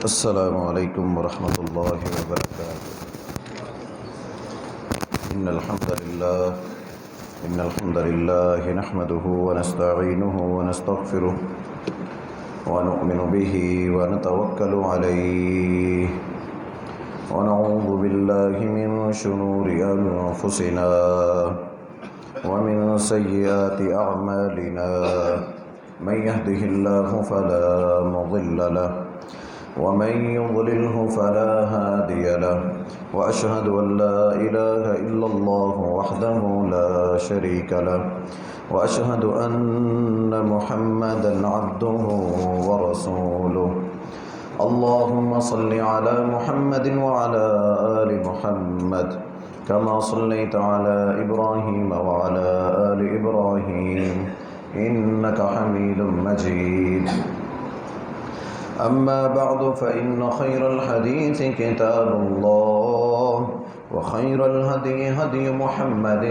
السلام علیکم ورحمۃ اللہ وبرکاتہ۔ إن الحمد لله نحمده ونستعينه ونستغفره ونؤمن به ونتوكل عليه ونعوذ بالله من شرور أنفسنا ومن سيئات أعمالنا من يهده الله فلا مضل له ومن يضلله فلا هادي له وأشهد أن لا إله إلا الله وحده لا شريك له وأشهد أن محمدا عبده ورسوله اللهم صل على محمد وعلى آل محمد كما صليت على إبراهيم وعلى آل إبراهيم إنك حميد مجيد أما بعد فإن خير الحديث كتاب الله وخير الهدي هدي محمد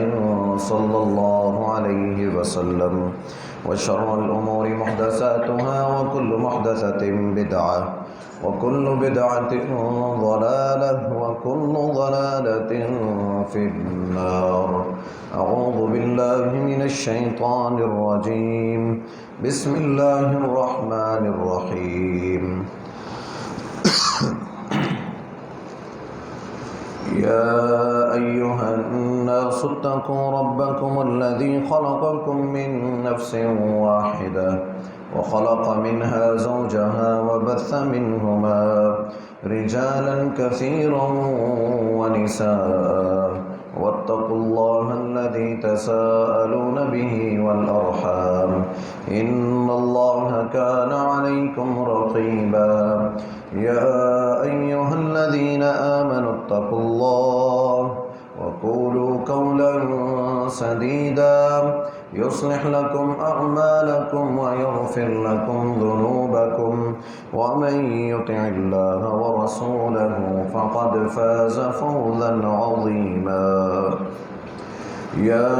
صلى الله عليه وسلم وشر الأمور محدثاتها وكل محدثة بدعة وكل بدعة ضلالة وكل ضلالة في النار أعوذ بالله من الشيطان الرجيم بسم الله الرحمن الرحيم يا أيها الناس اتقوا ربكم الذي خلقكم من نفس واحدة وخلق منها زوجها وبث منهما رجالا كثيرا ونساء واتقوا الله الذي تساءلون به والأرحام إن الله كان عليكم رقيبا يا أيها الذين آمنوا اتقوا الله وقولوا قولا سديدا يصلح لكم أعمالكم ويغفر لكم ذنوبكم ومن يطع الله ورسوله فقد فاز فوزا عظيما يا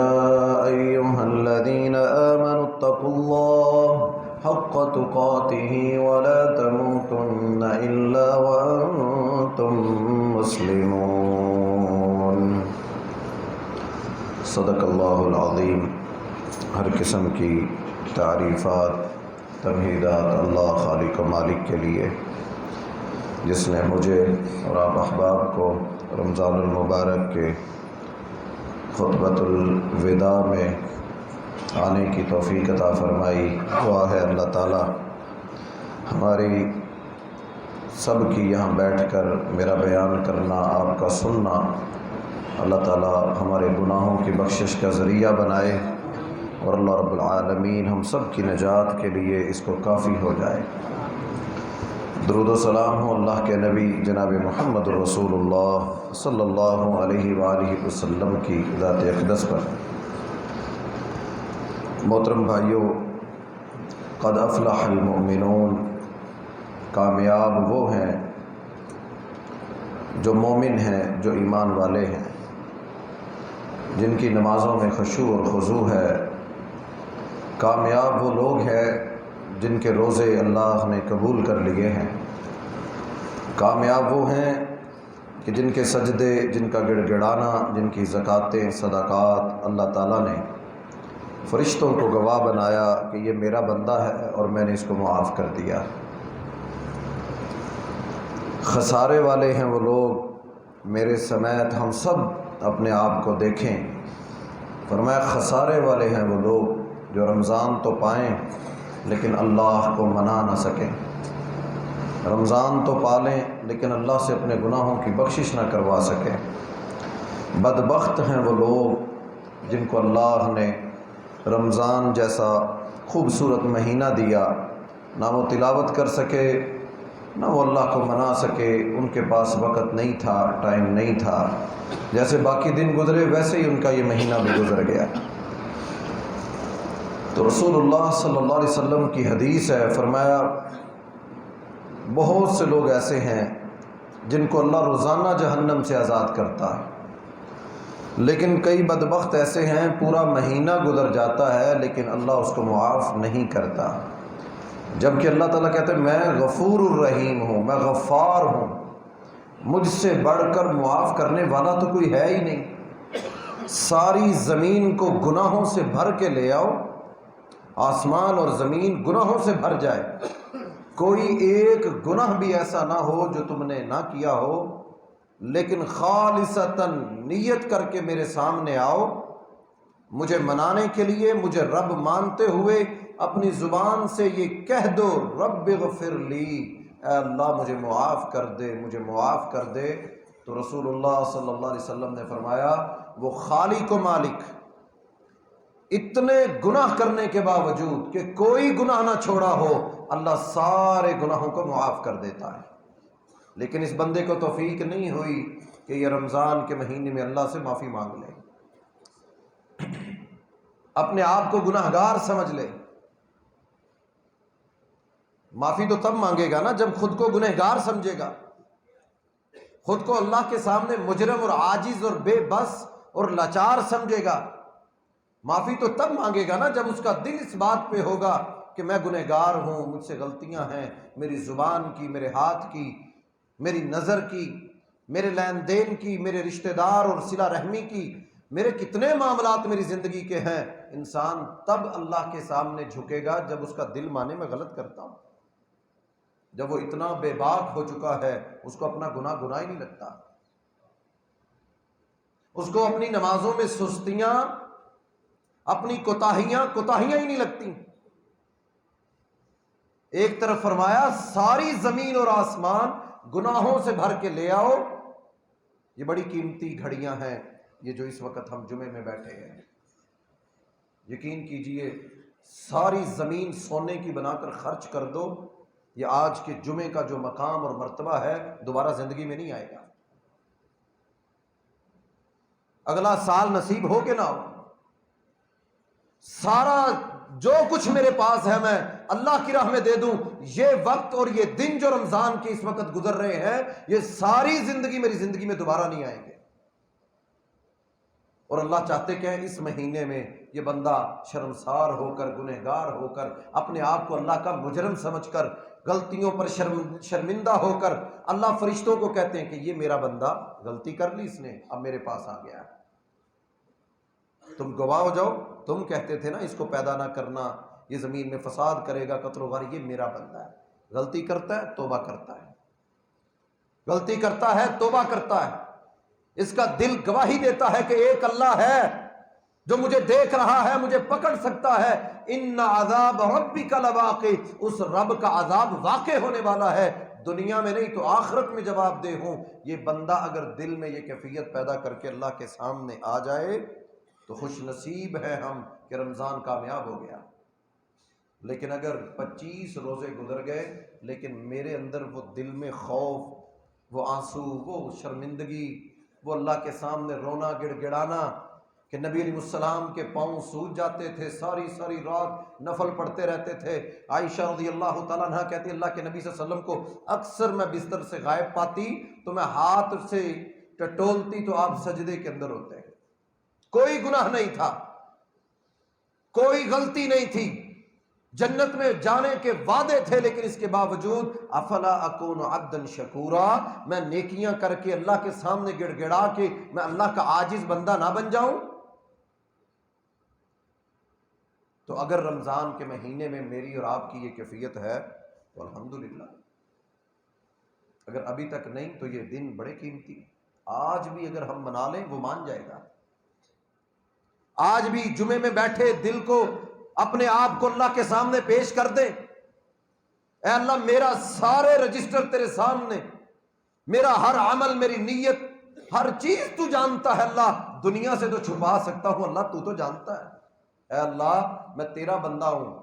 أيها الذين آمنوا اتقوا الله حق تقاته ولا تموتن إلا وأنتم مسلمون صدق اللہ العظیم۔ ہر قسم کی تعریفات تمہیدات اللہ خالق و مالک کے لیے، جس نے مجھے اور آپ احباب کو رمضان المبارک کے خطبۃ الوداع میں آنے کی توفیق عطا فرمائی۔ دعا ہے اللہ تعالی ہماری سب کی یہاں بیٹھ کر میرا بیان کرنا، آپ کا سننا، اللہ تعالی ہمارے گناہوں کی بخشش کا ذریعہ بنائے، اور اللہ رب العالمین ہم سب کی نجات کے لیے اس کو کافی ہو جائے۔ درود و سلام ہو اللہ کے نبی جناب محمد رسول اللہ صلی اللہ علیہ وآلہ وسلم کی ذات اقدس پر۔ محترم بھائیو، قد افلح المؤمنون، کامیاب وہ ہیں جو مومن ہیں، جو ایمان والے ہیں، جن کی نمازوں میں خشوع اور خضوع ہے۔ کامیاب وہ لوگ ہیں جن کے روزے اللہ نے قبول کر لیے ہیں۔ کامیاب وہ ہیں کہ جن کے سجدے، جن کا گڑ گڑانا، جن کی زکوٰۃیں، صدقات اللہ تعالیٰ نے فرشتوں کو گواہ بنایا کہ یہ میرا بندہ ہے اور میں نے اس کو معاف کر دیا۔ خسارے والے ہیں وہ لوگ، میرے سمیت ہم سب اپنے آپ کو دیکھیں۔ فرمایا خسارے والے ہیں وہ لوگ جو رمضان تو پائیں لیکن اللہ کو منا نہ سکیں، رمضان تو پالیں لیکن اللہ سے اپنے گناہوں کی بخشش نہ کروا سکیں۔ بدبخت ہیں وہ لوگ جن کو اللہ نے رمضان جیسا خوبصورت مہینہ دیا، نہ وہ تلاوت کر سکے، نہ وہ اللہ کو منا سکے، ان کے پاس وقت نہیں تھا، ٹائم نہیں تھا۔ جیسے باقی دن گزرے ویسے ہی ان کا یہ مہینہ بھی گزر گیا۔ تو رسول اللہ صلی اللہ علیہ وسلم کی حدیث ہے، فرمایا بہت سے لوگ ایسے ہیں جن کو اللہ روزانہ جہنم سے آزاد کرتا ہے، لیکن کئی بدبخت ایسے ہیں پورا مہینہ گزر جاتا ہے لیکن اللہ اس کو معاف نہیں کرتا۔ جبکہ اللہ تعالیٰ کہتے ہیں میں غفور الرحیم ہوں، میں غفار ہوں، مجھ سے بڑھ کر معاف کرنے والا تو کوئی ہے ہی نہیں۔ ساری زمین کو گناہوں سے بھر کے لے آؤ، آسمان اور زمین گناہوں سے بھر جائے، کوئی ایک گناہ بھی ایسا نہ ہو جو تم نے نہ کیا ہو، لیکن خالصتاً نیت کر کے میرے سامنے آؤ مجھے منانے کے لیے، مجھے رب مانتے ہوئے اپنی زبان سے یہ کہہ دو رب اغفر لی، اے اللہ مجھے معاف کر دے، مجھے معاف کر دے، تو رسول اللہ صلی اللہ علیہ وسلم نے فرمایا وہ خالق و مالک اتنے گناہ کرنے کے باوجود کہ کوئی گناہ نہ چھوڑا ہو، اللہ سارے گناہوں کو معاف کر دیتا ہے۔ لیکن اس بندے کو توفیق نہیں ہوئی کہ یہ رمضان کے مہینے میں اللہ سے معافی مانگ لے، اپنے آپ کو گناہگار سمجھ لے۔ معافی تو تب مانگے گا نا جب خود کو گنہگار سمجھے گا، خود کو اللہ کے سامنے مجرم اور عاجز اور بے بس اور لاچار سمجھے گا۔ معافی تو تب مانگے گا نا جب اس کا دل اس بات پہ ہوگا کہ میں گنہگار ہوں، مجھ سے غلطیاں ہیں، میری زبان کی، میرے ہاتھ کی، میری نظر کی، میرے لین دین کی، میرے رشتہ دار اور صلہ رحمی کی، میرے کتنے معاملات میری زندگی کے ہیں۔ انسان تب اللہ کے سامنے جھکے گا جب اس کا دل مانے میں غلط کرتا ہوں، جب وہ اتنا بے باک ہو چکا ہے اس کو اپنا گناہ گناہ ہی نہیں لگتا، اس کو اپنی نمازوں میں سستیاں، اپنی کوتاہیاں ہی نہیں لگتی۔ ایک طرف فرمایا ساری زمین اور آسمان گناہوں سے بھر کے لے آؤ، یہ بڑی قیمتی گھڑیاں ہیں یہ جو اس وقت ہم جمعے میں بیٹھے ہیں۔ یقین کیجئے ساری زمین سونے کی بنا کر خرچ کر دو، یہ آج کے جمعے کا جو مقام اور مرتبہ ہے دوبارہ زندگی میں نہیں آئے گا، اگلا سال نصیب ہو کہ نہ ہو۔ سارا جو کچھ میرے پاس ہے میں اللہ کی راہ میں دے دوں، یہ وقت اور یہ دن جو رمضان کے اس وقت گزر رہے ہیں یہ ساری زندگی میری زندگی میں دوبارہ نہیں آئیں گے۔ اور اللہ چاہتے کہ اس مہینے میں یہ بندہ شرمسار ہو کر، گنہگار ہو کر، اپنے آپ کو اللہ کا مجرم سمجھ کر، غلطیوں پر شرمندہ ہو کر، اللہ فرشتوں کو کہتے ہیں کہ یہ میرا بندہ غلطی کر لی، اس نے اب میرے پاس آ گیا ہے، تم گواہ ہو جاؤ، تم کہتے تھے نا اس کو پیدا نہ کرنا، یہ زمین میں فساد کرے گا، قتل و غارت، یہ میرا بندہ ہے، غلطی کرتا ہے توبہ کرتا ہے، غلطی کرتا ہے توبہ کرتا ہے، اس کا دل گواہی دیتا ہے کہ ایک اللہ ہے جو مجھے دیکھ رہا ہے، مجھے پکڑ سکتا ہے، ان عذاب ربک لواقع، اس رب کا عذاب واقع ہونے والا ہے، دنیا میں نہیں تو آخرت میں جواب دہ ہوں۔ یہ بندہ اگر دل میں یہ کیفیت پیدا کر کے اللہ کے سامنے آ جائے تو خوش نصیب ہے ہم کہ رمضان کامیاب ہو گیا۔ لیکن اگر 25 روزے گزر گئے لیکن میرے اندر وہ دل میں خوف، وہ آنسو، وہ شرمندگی، وہ اللہ کے سامنے رونا گڑ گڑانا کہ نبی علیہ السلام کے پاؤں سوج جاتے تھے، ساری ساری رات نفل پڑھتے رہتے تھے۔ عائشہ رضی اللہ تعالیٰ عنہ کہتی اللہ کے نبی صلی اللہ علیہ وسلم کو اکثر میں بستر سے غائب پاتی تو میں ہاتھ سے ٹٹولتی تو آپ سجدے کے اندر ہوتے، کوئی گناہ نہیں تھا، کوئی غلطی نہیں تھی، جنت میں جانے کے وعدے تھے، لیکن اس کے باوجود افلا اکون عبدا شکورا، میں نیکیاں کر کے اللہ کے سامنے گڑ گڑا کے میں اللہ کا عاجز بندہ نہ بن جاؤں۔ تو اگر رمضان کے مہینے میں میری اور آپ کی یہ کیفیت ہے تو الحمدللہ، اگر ابھی تک نہیں تو یہ دن بڑے قیمتی، آج بھی اگر ہم منا لیں وہ مان جائے گا۔ آج بھی جمعے میں بیٹھے دل کو اپنے آپ کو اللہ کے سامنے پیش کر دیں، اے اللہ میرا سارے رجسٹر تیرے سامنے، میرا ہر عمل، میری نیت، ہر چیز تو جانتا ہے اللہ، دنیا سے تو چھپا سکتا ہوں، اللہ تو جانتا ہے، اے اللہ میں تیرا بندہ ہوں،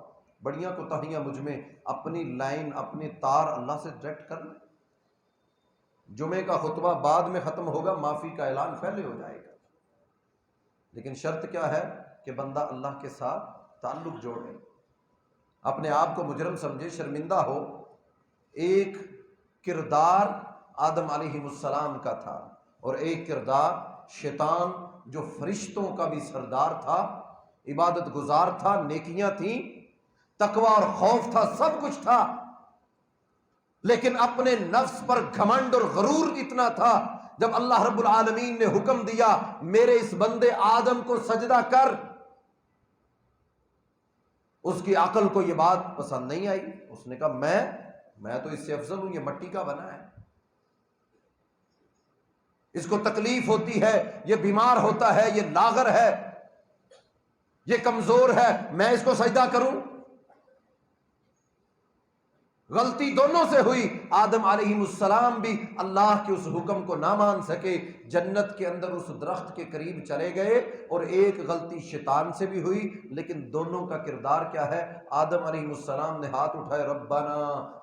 بڑیاں کوتاہیاں مجھ میں، اپنی لائن، اپنی تار اللہ سے ڈائریکٹ کر لیں۔ جمعے کا خطبہ بعد میں ختم ہوگا، معافی کا اعلان پہلے ہو جائے گا، لیکن شرط کیا ہے کہ بندہ اللہ کے ساتھ تعلق جوڑے، اپنے آپ کو مجرم سمجھے، شرمندہ ہو۔ ایک کردار آدم علیہ السلام کا تھا اور ایک کردار شیطان جو فرشتوں کا بھی سردار تھا، عبادت گزار تھا، نیکیاں تھیں، تقوی اور خوف تھا، سب کچھ تھا، لیکن اپنے نفس پر گھمنڈ اور غرور اتنا تھا۔ جب اللہ رب العالمین نے حکم دیا میرے اس بندے آدم کو سجدہ کر، اس کی عقل کو یہ بات پسند نہیں آئی۔ اس نے کہا میں تو اس سے افضل ہوں، یہ مٹی کا بنا ہے، اس کو تکلیف ہوتی ہے، یہ بیمار ہوتا ہے، یہ لاغر ہے، یہ کمزور ہے، میں اس کو سجدہ کروں؟ غلطی دونوں سے ہوئی۔ آدم علیہ السلام بھی اللہ کے اس حکم کو نہ مان سکے، جنت کے اندر اس درخت کے قریب چلے گئے، اور ایک غلطی شیطان سے بھی ہوئی، لیکن دونوں کا کردار کیا ہے؟ آدم علیہ السلام نے ہاتھ اٹھائے، ربنا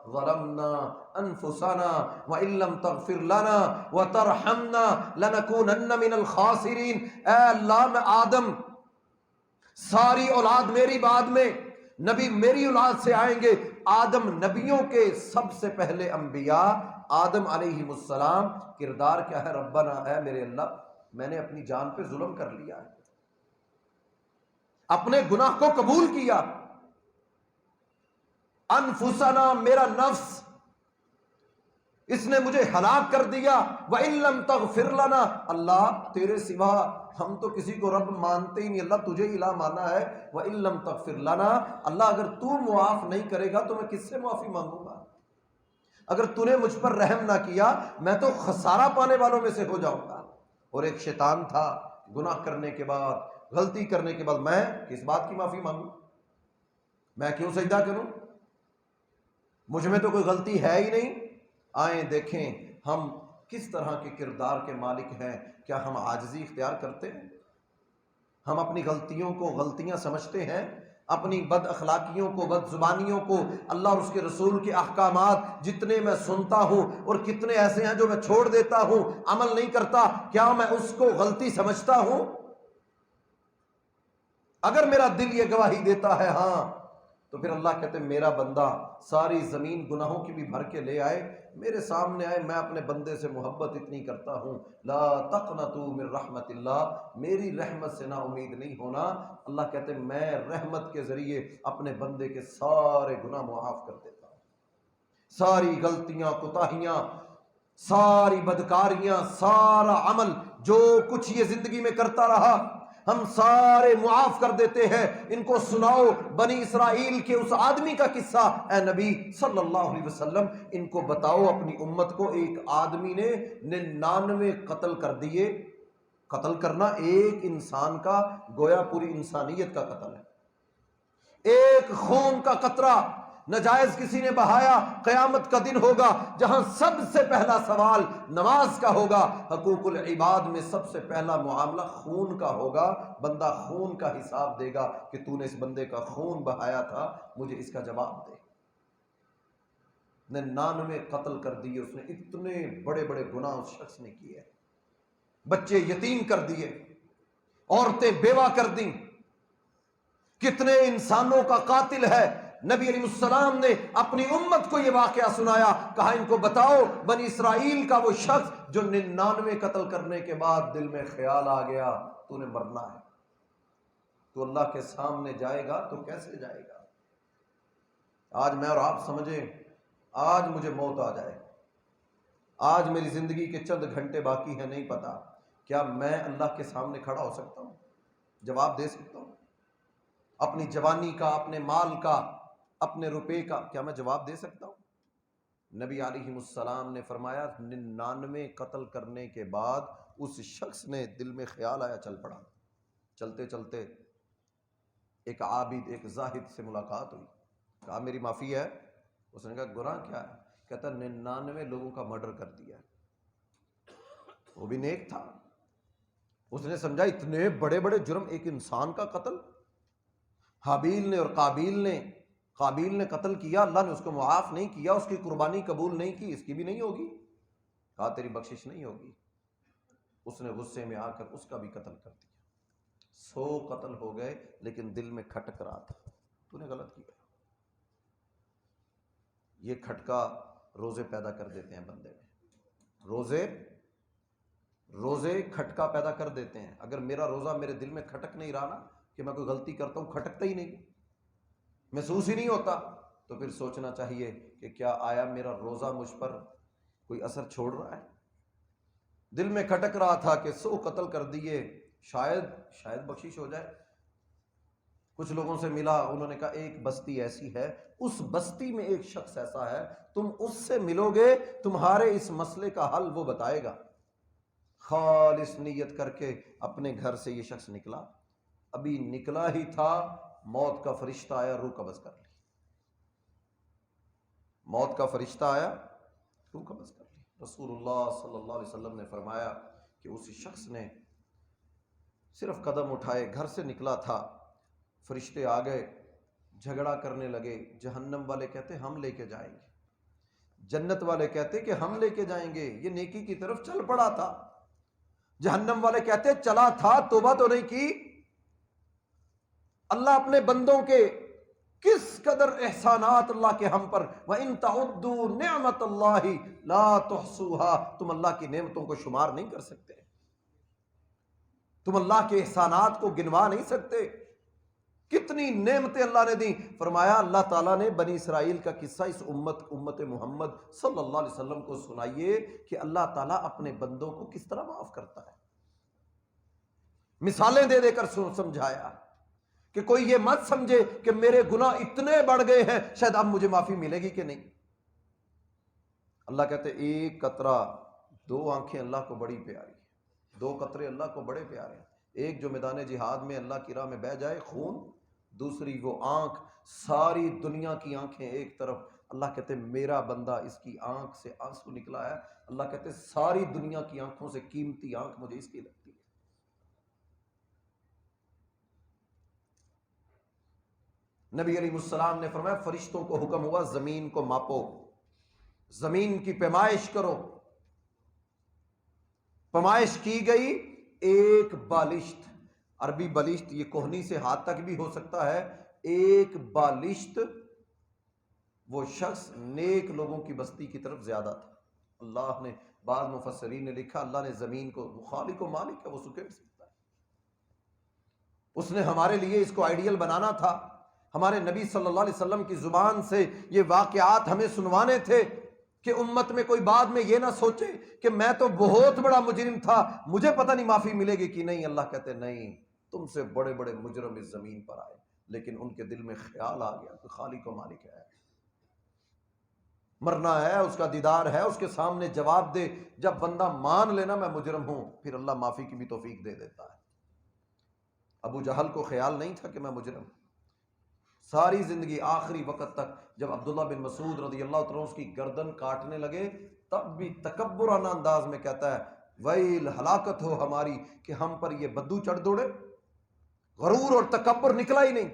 ظلمنا انفسنا وان لم تغفر لنا وترحمنا لنکونن من الخاسرین۔ اے اللہ، میں آدم، ساری اولاد میری بعد میں، نبی میری اولاد سے آئیں گے، آدم نبیوں کے سب سے پہلے انبیاء، آدم علیہ السلام کردار کیا ہے؟ ربنا، اے میرے اللہ، میں نے اپنی جان پہ ظلم کر لیا ہے، اپنے گناہ کو قبول کیا، انفسنا، میرا نفس، اس نے مجھے ہلاک کر دیا، وَإِن لَّمْ تَغْفِرْ لَنَا، اللہ تیرے سوا ہم تو کسی کو رب مانتے ہی نہیں، اللہ تجھے الہ مانا ہے، وَإِن لَّمْ تَغْفِرْ لَنَا، اللہ اگر تو معاف نہیں کرے گا تو میں کس سے معافی مانگوں گا؟ اگر تو نے مجھ پر رحم نہ کیا میں تو خسارہ پانے والوں میں سے ہو جاؤں گا۔ اور ایک شیطان تھا، گناہ کرنے کے بعد، غلطی کرنے کے بعد میں کس بات کی معافی مانگوں؟ میں کیوں سجدہ کروں؟ مجھ میں تو کوئی غلطی ہے ہی نہیں۔ آئیں دیکھیں ہم کس طرح کے کردار کے مالک ہیں۔ کیا ہم عاجزی اختیار کرتے ہیں؟ ہم اپنی غلطیوں کو غلطیاں سمجھتے ہیں؟ اپنی بد اخلاقیوں کو، بد زبانیوں کو، اللہ اور اس کے رسول کے احکامات جتنے میں سنتا ہوں اور کتنے ایسے ہیں جو میں چھوڑ دیتا ہوں، عمل نہیں کرتا، کیا میں اس کو غلطی سمجھتا ہوں؟ اگر میرا دل یہ گواہی دیتا ہے ہاں، تو پھر اللہ کہتے ہیں میرا بندہ ساری زمین گناہوں کی بھی بھر کے لے آئے، میرے سامنے آئے، میں اپنے بندے سے محبت اتنی کرتا ہوں، لا تقنطوا من رحمت اللہ، میری رحمت سے نا امید نہیں ہونا۔ اللہ کہتے ہیں میں رحمت کے ذریعے اپنے بندے کے سارے گناہ معاف کر دیتا ہوں، ساری غلطیاں، کوتاہیاں، ساری بدکاریاں، سارا عمل جو کچھ یہ زندگی میں کرتا رہا ہم سارے معاف کر دیتے ہیں۔ ان کو سناؤ بنی اسرائیل کے اس آدمی کا قصہ، اے نبی صلی اللہ علیہ وسلم، ان کو بتاؤ اپنی امت کو، ایک آدمی نے 99 قتل کر دیے۔ قتل کرنا ایک انسان کا گویا پوری انسانیت کا قتل ہے۔ ایک خون کا قطرہ ناجائز کسی نے بہایا، قیامت کا دن ہوگا جہاں سب سے پہلا سوال نماز کا ہوگا، حقوق العباد میں سب سے پہلا معاملہ خون کا ہوگا، بندہ خون کا حساب دے گا کہ تو نے اس بندے کا خون بہایا تھا، مجھے اس کا جواب دے۔ 99 قتل کر دیے اس نے، اتنے بڑے بڑے گناہ اس شخص نے کیے، بچے یتیم کر دیے، عورتیں بیوہ کر دیں، کتنے انسانوں کا قاتل ہے۔ نبی علیہ السلام نے اپنی امت کو یہ واقعہ سنایا، کہا ان کو بتاؤ بنی اسرائیل کا وہ شخص جو 99 قتل کرنے کے بعد دل میں خیال آ گیا تو نے مرنا ہے، تو اللہ کے سامنے جائے گا تو کیسے جائے گا؟ آج میں اور آپ سمجھیں، آج مجھے موت آ جائے، آج میری زندگی کے چند گھنٹے باقی ہیں، نہیں پتا کیا میں اللہ کے سامنے کھڑا ہو سکتا ہوں، جواب دے سکتا ہوں؟ اپنی جوانی کا، اپنے مال کا، اپنے روپے کا کیا میں جواب دے سکتا ہوں؟ نبی علیہ السلام نے فرمایا 99 قتل کرنے کے بعد اس شخص نے دل میں خیال آیا، چل پڑا، چلتے چلتے ایک عابد، ایک زاہد سے ملاقات ہوئی، کہا میری معافی ہے؟ اس نے کہا گناہ کیا ہے؟ کہتا 99 لوگوں کا مرڈر کر دیا، وہ بھی نیک تھا۔ اس نے سمجھا اتنے بڑے بڑے جرم، ایک انسان کا قتل، حابیل نے اور قابیل نے قتل کیا، اللہ نے اس کو معاف نہیں کیا، اس کی قربانی قبول نہیں کی، اس کی بھی نہیں ہوگی، کہا تیری بخشش نہیں ہوگی۔ اس نے غصے میں آ کر اس کا بھی قتل کر دیا، 100 قتل ہو گئے، لیکن دل میں کھٹک رہا تھا تو نے غلط کیا۔ یہ کھٹکا روزے پیدا کر دیتے ہیں بندے میں، روزے کھٹکا پیدا کر دیتے ہیں۔ اگر میرا روزہ میرے دل میں کھٹک نہیں رہا نا کہ میں کوئی غلطی کرتا ہوں، کھٹکتا ہی نہیں، محسوس ہی نہیں ہوتا، تو پھر سوچنا چاہیے کہ کیا آیا میرا روزہ مجھ پر کوئی اثر چھوڑ رہا ہے؟ دل میں کھٹک رہا تھا کہ 100 قتل کر دیے، شاید بخشش ہو جائے۔ کچھ لوگوں سے ملا، انہوں نے کہا ایک بستی ایسی ہے، اس بستی میں ایک شخص ایسا ہے، تم اس سے ملو گے، تمہارے اس مسئلے کا حل وہ بتائے گا۔ خالص نیت کر کے اپنے گھر سے یہ شخص نکلا، ابھی نکلا ہی تھا موت کا فرشتہ آیا، روح قبض کر لی۔ موت کا فرشتہ آیا، روح قبض کر لی۔ رسول اللہ صلی اللہ علیہ وسلم نے فرمایا کہ اسی شخص نے صرف قدم اٹھائے، گھر سے نکلا تھا، فرشتے آ گئے، جھگڑا کرنے لگے۔ جہنم والے کہتے ہم لے کے جائیں گے، جنت والے کہتے کہ ہم لے کے جائیں گے، یہ نیکی کی طرف چل پڑا تھا۔ جہنم والے کہتے چلا تھا، توبہ تو نہیں کی۔ اللہ اپنے بندوں کے کس قدر احسانات اللہ کے ہم پر، وَإِن تَعُدُّوا نِعْمَةَ اللَّهِ لَا تُحْصُوهَا، تم اللہ کی نعمتوں کو شمار نہیں کر سکتے، تم اللہ کے احسانات کو گنوا نہیں سکتے۔ کتنی نعمتیں اللہ نے دی۔ فرمایا اللہ تعالیٰ نے بنی اسرائیل کا قصہ اس امت محمد صلی اللہ علیہ وسلم کو سنائیے کہ اللہ تعالیٰ اپنے بندوں کو کس طرح معاف کرتا ہے۔ مثالیں دے دے کر سمجھایا کہ کوئی یہ مت سمجھے کہ میرے گناہ اتنے بڑھ گئے ہیں شاید اب مجھے معافی ملے گی کہ نہیں۔ اللہ کہتے ایک قطرہ، 2 آنکھیں اللہ کو بڑی پیاری ہیں، 2 قطرے اللہ کو بڑے پیارے ہیں۔ ایک جو میدان جہاد میں اللہ کی راہ میں بہہ جائے خون، دوسری وہ آنکھ، ساری دنیا کی آنکھیں ایک طرف۔ اللہ کہتے میرا بندہ اس کی آنکھ سے آنسو نکلا ہے، اللہ کہتے ساری دنیا کی آنکھوں سے قیمتی آنکھ مجھے اس کی لگتی ہے۔ نبی علیہ السلام نے فرمایا فرشتوں کو حکم ہوا زمین کو ماپو، زمین کی پیمائش کرو۔ پیمائش کی گئی، ایک بالشت، عربی بالشت یہ کوہنی سے ہاتھ تک بھی ہو سکتا ہے، ایک بالشت وہ شخص نیک لوگوں کی بستی کی طرف زیادہ تھا۔ اللہ نے، بعض مفسرین نے لکھا اللہ نے زمین کو، خالق و مالک ہے، وہ سکیڑ سکتا ہے۔ اس نے ہمارے لیے اس کو آئیڈیل بنانا تھا، ہمارے نبی صلی اللہ علیہ وسلم کی زبان سے یہ واقعات ہمیں سنوانے تھے کہ امت میں کوئی بعد میں یہ نہ سوچے کہ میں تو بہت بڑا مجرم تھا، مجھے پتہ نہیں معافی ملے گی کہ نہیں۔ اللہ کہتے نہیں، تم سے بڑے بڑے مجرم اس زمین پر آئے، لیکن ان کے دل میں خیال آ گیا کہ خالق و مالک ہے، مرنا ہے، اس کا دیدار ہے، اس کے سامنے جواب دے۔ جب بندہ مان لینا میں مجرم ہوں، پھر اللہ معافی کی بھی توفیق دے دیتا ہے۔ ابو جہل کو خیال نہیں تھا کہ میں مجرم ہوں، ساری زندگی آخری وقت تک جب عبداللہ بن مسعود رضی اللہ عنہ اس کی گردن کاٹنے لگے تب بھی تکبرانہ انداز میں کہتا ہے ویل، ہلاکت ہو ہماری کہ ہم پر یہ بدو چڑھ دوڑے۔ غرور اور تکبر نکلا ہی نہیں۔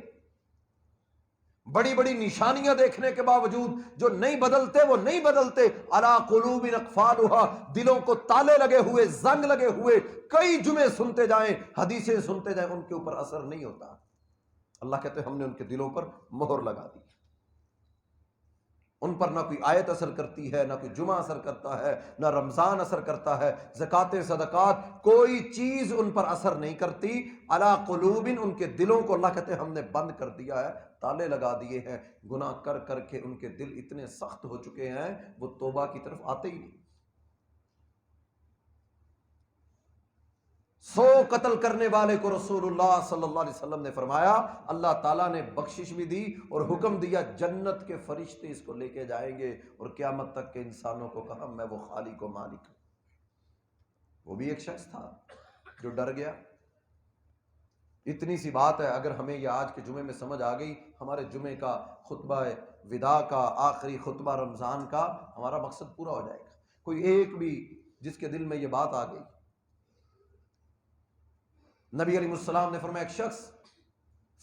بڑی بڑی نشانیاں دیکھنے کے باوجود جو نہیں بدلتے وہ نہیں بدلتے۔ علی قلوب اقفالها، دلوں کو تالے لگے ہوئے، زنگ لگے ہوئے، کئی جمعے سنتے جائیں، حدیثیں سنتے جائیں، ان کے اوپر اثر نہیں ہوتا۔ اللہ کہتے ہیں ہم نے ان کے دلوں پر مہر لگا دی، ان پر نہ کوئی آیت اثر کرتی ہے، نہ کوئی جمعہ اثر کرتا ہے، نہ رمضان اثر کرتا ہے، زکوٰۃ صدقات کوئی چیز ان پر اثر نہیں کرتی۔ علی قلوب، ان کے دلوں کو اللہ کہتے ہیں ہم نے بند کر دیا ہے، تالے لگا دیے ہیں۔ گناہ کر کر کے ان کے دل اتنے سخت ہو چکے ہیں وہ توبہ کی طرف آتے ہی نہیں۔ 100 قتل کرنے والے کو رسول اللہ صلی اللہ علیہ وسلم نے فرمایا اللہ تعالیٰ نے بخشش بھی دی اور حکم دیا جنت کے فرشتے اس کو لے کے جائیں گے، اور قیامت تک کے انسانوں کو کہا میں وہ خالق و مالک ہوں۔ وہ بھی ایک شخص تھا جو ڈر گیا۔ اتنی سی بات ہے، اگر ہمیں یہ آج کے جمعے میں سمجھ آ گئی، ہمارے جمعے کا خطبہ وداع کا آخری خطبہ رمضان کا ہمارا مقصد پورا ہو جائے گا۔ کوئی ایک بھی جس کے دل میں یہ بات آ گئی، نبی علیہ السلام نے فرمایا ایک شخص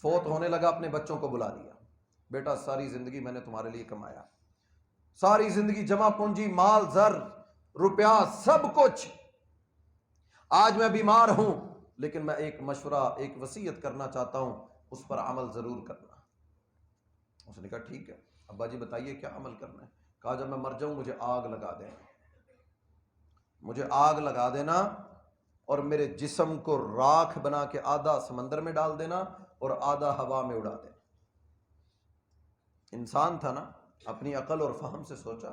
فوت ہونے لگا، اپنے بچوں کو بلا لیا، بیٹا ساری زندگی میں نے تمہارے لیے کمایا، ساری زندگی جمع پونجی، مال زر روپیہ سب کچھ، آج میں بیمار ہوں لیکن میں ایک مشورہ، ایک وصیت کرنا چاہتا ہوں، اس پر عمل ضرور کرنا۔ اس نے کہا ٹھیک ہے ابا جی بتائیے کیا عمل کرنا ہے۔ کہا جب میں مر جاؤں مجھے آگ لگا دینا، مجھے آگ لگا دینا اور میرے جسم کو راکھ بنا کے آدھا سمندر میں ڈال دینا اور آدھا ہوا میں اڑا دینا۔ انسان تھا نا، اپنی عقل اور فہم سے سوچا،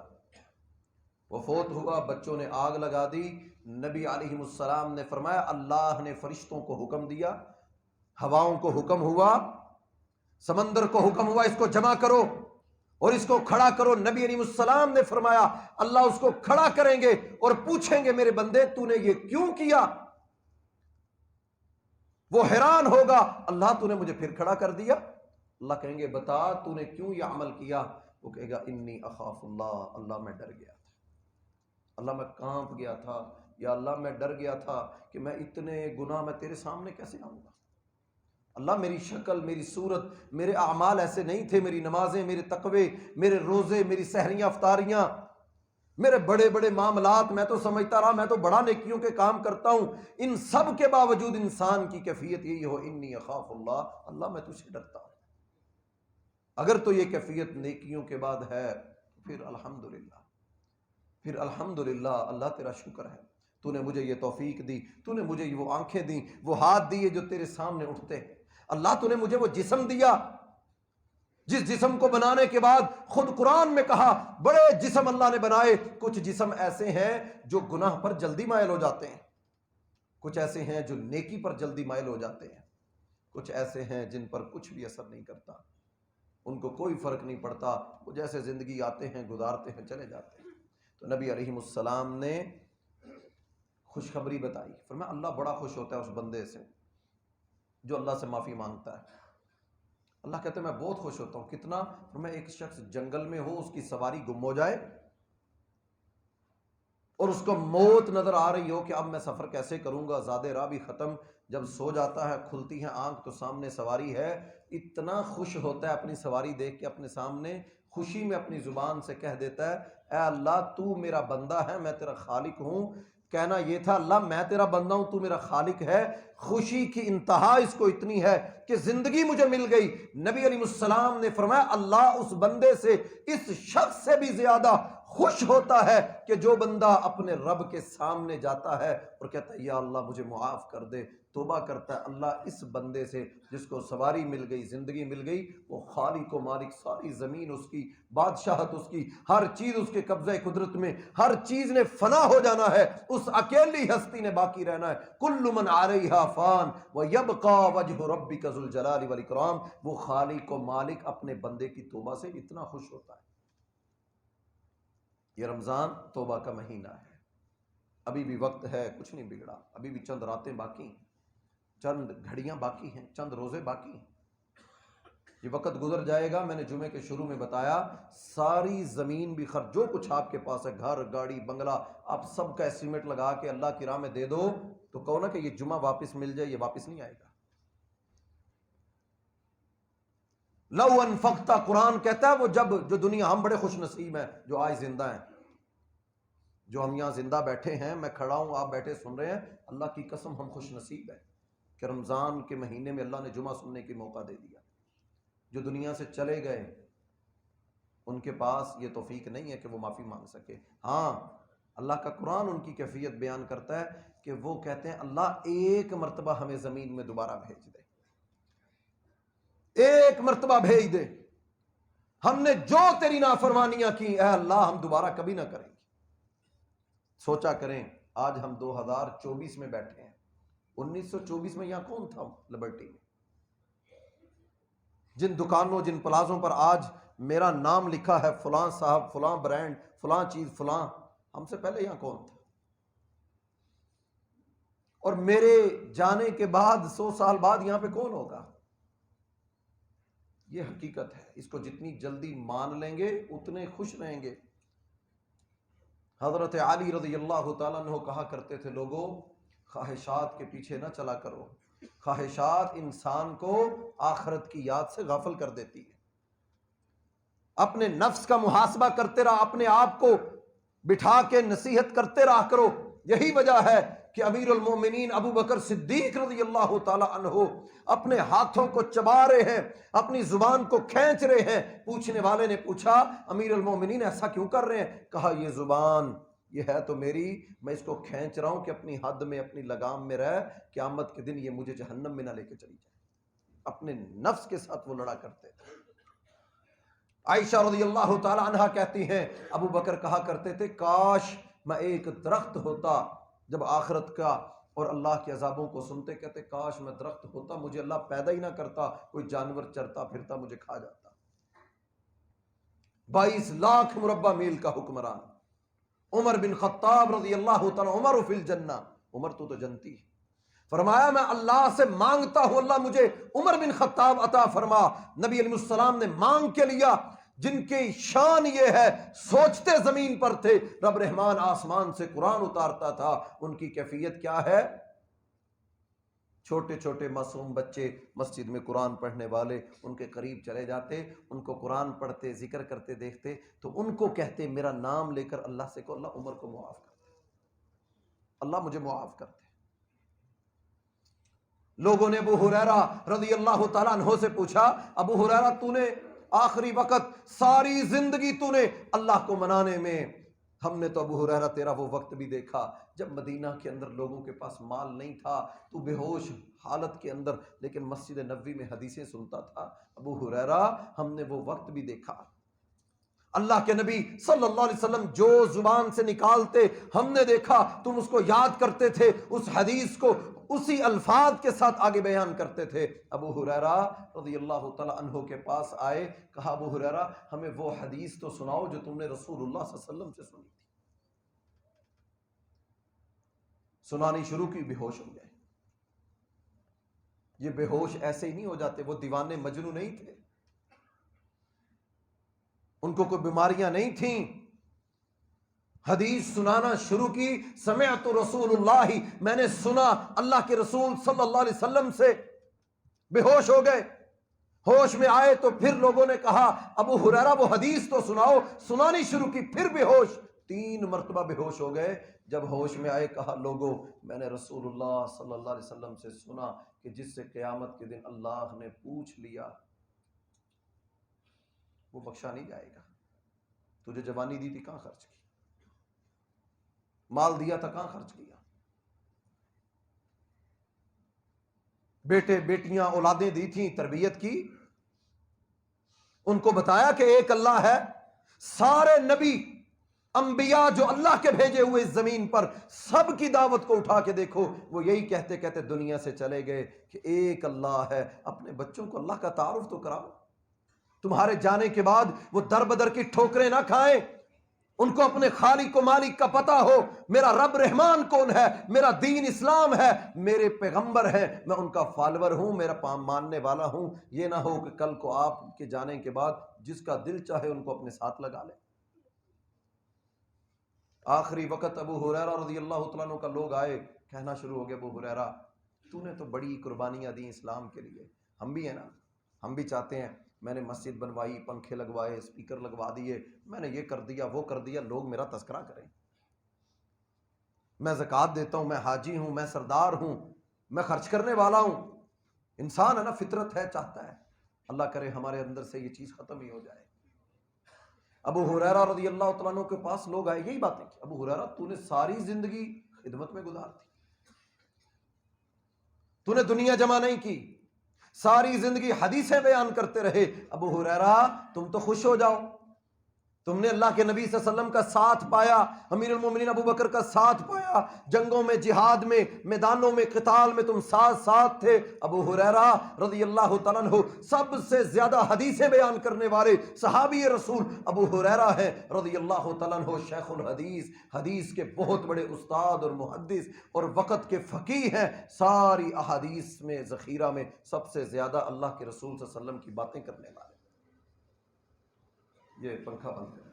وہ فوت ہوا، بچوں نے آگ لگا دی، نبی علیہ السلام نے فرمایا اللہ نے فرشتوں کو حکم دیا، ہواؤں کو حکم ہوا، سمندر کو حکم ہوا اس کو جمع کرو اور اس کو کھڑا کرو۔ نبی علیہ السلام نے فرمایا اللہ اس کو کھڑا کریں گے اور پوچھیں گے میرے بندے تو نے یہ کیوں کیا؟ وہ حیران ہوگا اللہ تو نے مجھے پھر کھڑا کر دیا۔ اللہ کہیں گے بتا تو نے کیوں یہ عمل کیا؟ وہ کہے گا انی اخاف اللہ، اللہ میں ڈر گیا تھا، اللہ میں کانپ گیا تھا، یا اللہ میں ڈر گیا تھا کہ میں اتنے گناہ میں تیرے سامنے کیسے آؤں گا؟ اللہ میری شکل، میری صورت، میرے اعمال ایسے نہیں تھے، میری نمازیں، میرے تقوی، میرے روزے، میری سحریاں افطاریاں، میرے بڑے بڑے معاملات، میں تو سمجھتا رہا میں تو بڑا نیکیوں کے کام کرتا ہوں، ان سب کے باوجود انسان کی کیفیت یہی ہو انی اخاف اللہ، اللہ میں تجھ سے ڈرتا ہوں۔ اگر تو یہ کیفیت نیکیوں کے بعد ہے پھر الحمدللہ، پھر الحمدللہ، اللہ تیرا شکر ہے، تو نے مجھے یہ توفیق دی، تو نے مجھے وہ آنکھیں دی، وہ ہاتھ دیے جو تیرے سامنے اٹھتے ہیں، اللہ تو نے مجھے وہ جسم دیا جس جسم کو بنانے کے بعد خود قرآن میں کہا بڑے جسم اللہ نے بنائے، کچھ جسم ایسے ہیں جو گناہ پر جلدی مائل ہو جاتے ہیں، کچھ ایسے ہیں جو نیکی پر جلدی مائل ہو جاتے ہیں، کچھ ایسے ہیں جن پر کچھ بھی اثر نہیں کرتا، ان کو کوئی فرق نہیں پڑتا، وہ جیسے زندگی آتے ہیں گزارتے ہیں چلے جاتے ہیں۔ تو نبی علیہ السلام نے خوشخبری بتائی، فرمایا اللہ بڑا خوش ہوتا ہے اس بندے سے جو اللہ سے معافی مانگتا ہے۔ اللہ کہتے ہیں میں بہت خوش ہوتا ہوں، کتنا؟ فرمایا ایک شخص جنگل میں ہو، اس کی سواری گم ہو جائے اور اس کو موت نظر آ رہی ہو کہ اب میں سفر کیسے کروں گا، زادِ راہ بھی ختم، جب سو جاتا ہے کھلتی ہے آنکھ تو سامنے سواری ہے، اتنا خوش ہوتا ہے اپنی سواری دیکھ کے، اپنے سامنے خوشی میں اپنی زبان سے کہہ دیتا ہے اے اللہ تو میرا بندہ ہے، میں تیرا خالق ہوں۔ کہنا یہ تھا اللہ میں تیرا بندہ ہوں، تو میرا خالق ہے۔ خوشی کی انتہا اس کو اتنی ہے کہ زندگی مجھے مل گئی۔ نبی علیہ السلام نے فرمایا اللہ اس بندے سے، اس شخص سے بھی زیادہ خوش ہوتا ہے کہ جو بندہ اپنے رب کے سامنے جاتا ہے اور کہتا ہے یا اللہ مجھے معاف کر دے، توبہ کرتا ہے، اللہ اس بندے سے جس کو سواری مل گئی، زندگی مل گئی، وہ خالق و مالک، ساری زمین اس کی، بادشاہت اس کی، ہر چیز اس کے قبضہ قدرت میں، ہر چیز نے فنا ہو جانا ہے، اس اکیلی ہستی نے باقی رہنا ہے۔ کل من علیہا فان ویبقى وجہ ربک ذو الجلال والاکرام۔ وہ خالق و مالک اپنے بندے کی توبہ سے اتنا خوش ہوتا ہے۔ یہ رمضان توبہ کا مہینہ ہے، ابھی بھی وقت ہے، کچھ نہیں بگڑا، ابھی بھی چند راتیں باقی ہیں، چند گھڑیاں باقی ہیں، چند روزے باقی ہیں، یہ وقت گزر جائے گا۔ میں نے جمعے کے شروع میں بتایا ساری زمین بھی خرچ، جو کچھ آپ کے پاس ہے، گھر گاڑی بنگلہ، آپ سب کا ایسٹیمیٹ لگا کے اللہ کی راہ میں دے دو تو کہو نا کہ یہ جمعہ واپس مل جائے، یہ واپس نہیں آئے گا۔ لو انفقتا، قرآن کہتا ہے وہ جو دنیا، ہم بڑے خوش نصیب ہیں جو آج زندہ ہیں، جو ہم یہاں زندہ بیٹھے ہیں، میں کھڑا ہوں آپ بیٹھے سن رہے ہیں، اللہ کی قسم ہم خوش نصیب ہیں کہ رمضان کے مہینے میں اللہ نے جمعہ سننے کی موقع دے دیا۔ جو دنیا سے چلے گئے ان کے پاس یہ توفیق نہیں ہے کہ وہ معافی مانگ سکے۔ ہاں اللہ کا قرآن ان کی کیفیت بیان کرتا ہے کہ وہ کہتے ہیں اللہ ایک مرتبہ ہمیں زمین میں دوبارہ بھیج دے، ایک مرتبہ بھیج دے، ہم نے جو تیری نافرمانیاں کی اے اللہ ہم دوبارہ کبھی نہ کریں گے۔ سوچا کریں آج ہم 2024 میں بیٹھے ہیں، 1924 میں یہاں کون تھا لبرٹی میں؟ جن دکانوں جن پلازوں پر آج میرا نام لکھا ہے فلاں صاحب، فلاں برانڈ، فلاں چیز، فلاں، ہم سے پہلے یہاں کون تھا؟ اور میرے جانے کے بعد 100 سال بعد یہاں پہ کون ہوگا؟ یہ حقیقت ہے، اس کو جتنی جلدی مان لیں گے اتنے خوش رہیں گے۔ حضرت علی رضی اللہ تعالیٰ عنہ کہا کرتے تھے لوگوں خواہشات کے پیچھے نہ چلا کرو، خواہشات انسان کو آخرت کی یاد سے غافل کر دیتی ہے۔ اپنے نفس کا محاسبہ کرتے رہا، اپنے آپ کو بٹھا کے نصیحت کرتے رہا کرو۔ یہی وجہ ہے کہ امیر المومنین ابو بکر صدیق رضی اللہ تعالی عنہ اپنے ہاتھوں کو چبا رہے ہیں، اپنی زبان کو کھینچ رہے ہیں۔ پوچھنے والے نے پوچھا امیر المومنین ایسا کیوں کر رہے ہیں؟ کہا یہ زبان یہ ہے تو میری، میں اس کو کھینچ رہا ہوں کہ اپنی حد میں، اپنی لگام میں رہ، قیامت کے دن یہ مجھے جہنم میں نہ لے کے چلی جائے۔ اپنے نفس کے ساتھ وہ لڑا کرتے تھے۔ عائشہ رضی اللہ تعالی عنہا کہتی ہیں ابو بکر کہا کرتے تھے کاش میں ایک درخت ہوتا، جب آخرت کا اور اللہ کے عذابوں کو سنتے کہتے کاش میں درخت ہوتا، مجھے اللہ پیدا ہی نہ کرتا، کوئی جانور چرتا پھرتا مجھے کھا جاتا۔ 22 لاکھ مربع میل کا حکمران عمر بن خطاب رضی اللہ تعالی، عمر فی الجنہ، عمر تو جنتی ہے۔ فرمایا میں اللہ سے مانگتا ہوں اللہ مجھے عمر بن خطاب عطا فرما۔ نبی علیہ السلام نے مانگ کے لیا، جن کی شان یہ ہے سوچتے زمین پر تھے، رب رحمان آسمان سے قرآن اتارتا تھا، ان کی کیفیت کیا ہے؟ چھوٹے چھوٹے معصوم بچے مسجد میں قرآن پڑھنے والے ان کے قریب چلے جاتے، ان کو قرآن پڑھتے ذکر کرتے دیکھتے تو ان کو کہتے میرا نام لے کر اللہ سے کو اللہ عمر کو معاف کر دے، اللہ مجھے معاف کر دے۔ لوگوں نے ابو ہریرہ رضی اللہ تعالیٰ عنہ سے پوچھا ابو ہریرہ تو نے آخری وقت ساری زندگی تو نے اللہ کو منانے میں، ہم نے تو ابو ہریرہ تیرا وہ وقت بھی دیکھا جب مدینہ کے اندر لوگوں کے پاس مال نہیں تھا، تو بے ہوش حالت کے اندر لیکن مسجد نبوی میں حدیثیں سنتا تھا۔ ابو ہریرہ ہم نے وہ وقت بھی دیکھا، اللہ کے نبی صلی اللہ علیہ وسلم جو زبان سے نکالتے ہم نے دیکھا، تم اس کو یاد کرتے تھے، اس حدیث کو اسی الفاظ کے ساتھ آگے بیان کرتے تھے۔ ابو ہریرہ رضی اللہ تعالی عنہ کے پاس آئے، کہا ابو ہریرہ ہمیں وہ حدیث تو سناؤ جو تم نے رسول اللہ صلی اللہ علیہ وسلم سے سنی تھی۔ سنانی شروع کی، بے ہوش ہو گئے۔ یہ بے ہوش ایسے ہی نہیں ہو جاتے، وہ دیوانے مجنوں نہیں تھے، ان کو کوئی بیماریاں نہیں تھیں۔ حدیث سنانا شروع کی، سمعت رسول اللہ، میں نے سنا اللہ کے رسول صلی اللہ علیہ وسلم سے، بے ہوش ہو گئے۔ ہوش میں آئے تو پھر لوگوں نے کہا ابو ہریرہ وہ حدیث تو سناؤ، سنانی شروع کی، پھر بے ہوش، 3 مرتبہ بے ہوش ہو گئے۔ جب ہوش میں آئے کہا لوگوں میں نے رسول اللہ صلی اللہ علیہ وسلم سے سنا کہ جس سے قیامت کے دن اللہ نے پوچھ لیا وہ بخشا نہیں جائے گا، تجھے جوانی دی تھی کہاں خرچ کی، مال دیا تھا کہاں خرچ کیا، بیٹے بیٹیاں اولادیں دی تھیں تربیت کی، ان کو بتایا کہ ایک اللہ ہے۔ سارے نبی انبیاء جو اللہ کے بھیجے ہوئے اس زمین پر، سب کی دعوت کو اٹھا کے دیکھو، وہ یہی کہتے کہتے دنیا سے چلے گئے کہ ایک اللہ ہے۔ اپنے بچوں کو اللہ کا تعارف تو کراؤ، تمہارے جانے کے بعد وہ در بدر کی ٹھوکریں نہ کھائیں، ان کو اپنے خالق و مالک کا پتہ ہو، میرا رب رحمان کون ہے، میرا دین اسلام ہے، میرے پیغمبر ہیں، میں ان کا فالور ہوں، میرا ماننے والا ہوں۔ یہ نہ ہو کہ کل کو آپ کے جانے کے بعد جس کا دل چاہے ان کو اپنے ساتھ لگا لے۔ آخری وقت ابو ہریرہ رضی اللہ تعالیٰ عنہ کا لوگ آئے، کہنا شروع ہو گیا ابو ہریرہ تو نے تو بڑی قربانیاں دی اسلام کے لیے، ہم بھی ہیں نا، ہم بھی چاہتے ہیں، میں نے مسجد بنوائی، پنکھے لگوائے، اسپیکر لگوا دیے، میں نے یہ کر دیا وہ کر دیا، لوگ میرا تذکرہ کریں، میں زکوٰۃ دیتا ہوں، میں حاجی ہوں، میں سردار ہوں، میں خرچ کرنے والا ہوں۔ انسان ہے نا، فطرت ہے، چاہتا ہے۔ اللہ کرے ہمارے اندر سے یہ چیز ختم ہی ہو جائے۔ ابو ہریرہ رضی اللہ تعالیٰ عنہ کے پاس لوگ آئے، یہی باتیں کہ ابو ہریرہ تو نے ساری زندگی خدمت میں گزار دی، تو نے دنیا جمع نہیں کی، ساری زندگی حدیثیں بیان کرتے رہے۔ ابو ہریرہ تم تو خوش ہو جاؤ، تم نے اللہ کے نبی صلی اللہ علیہ وسلم کا ساتھ پایا، امیر المومنین ابو بکر کا ساتھ پایا، جنگوں میں، جہاد میں، میدانوں میں، قتال میں تم ساتھ تھے۔ ابو ہریرہ رضی اللہ تعالیٰ عنہ سب سے زیادہ حدیثیں بیان کرنے والے صحابی رسول ابو ہریرہ ہیں رضی اللہ تعالیٰ عنہ، شیخ الحدیث، حدیث کے بہت بڑے استاد اور محدث اور وقت کے فقیہ ہیں۔ ساری احادیث میں، ذخیرہ میں سب سے زیادہ اللہ کے رسول صلی اللہ علیہ وسلم کی باتیں کرنے والے۔ یہ پنکھا بند کریں۔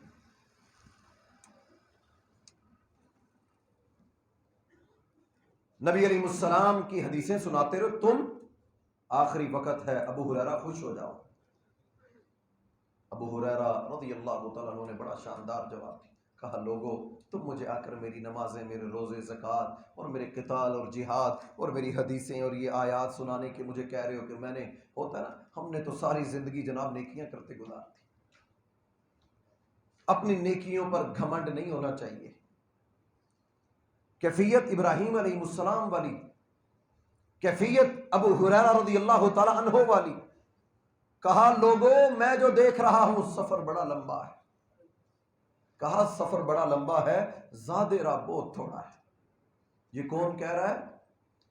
نبی علیہ السلام کی حدیثیں سناتے رہو تم، آخری وقت ہے، ابو ہریرہ خوش ہو جاؤ۔ ابو ہریرہ رضی اللہ تعالیٰ عنہ نے بڑا شاندار جواب دیا، کہا لوگو تم مجھے آ کر میری نمازیں، میرے روزے، زکوٰۃ اور میرے قتال اور جہاد اور میری حدیثیں اور یہ آیات سنانے کے مجھے کہہ رہے ہو کہ میں نے، ہوتا ہے نا، ہم نے تو ساری زندگی جناب نیکیاں کرتے گزار دی۔ اپنی نیکیوں پر گھمنڈ نہیں ہونا چاہیے۔ کیفیت ابراہیم علیہ السلام والی، کیفیت ابو ہریرہ رضی اللہ تعالی عنہ والی، کہا لوگوں میں جو دیکھ رہا ہوں سفر بڑا لمبا ہے. کہا سفر بڑا لمبا ہے، زادے راہ بہت تھوڑا ہے. یہ کون کہہ رہا ہے؟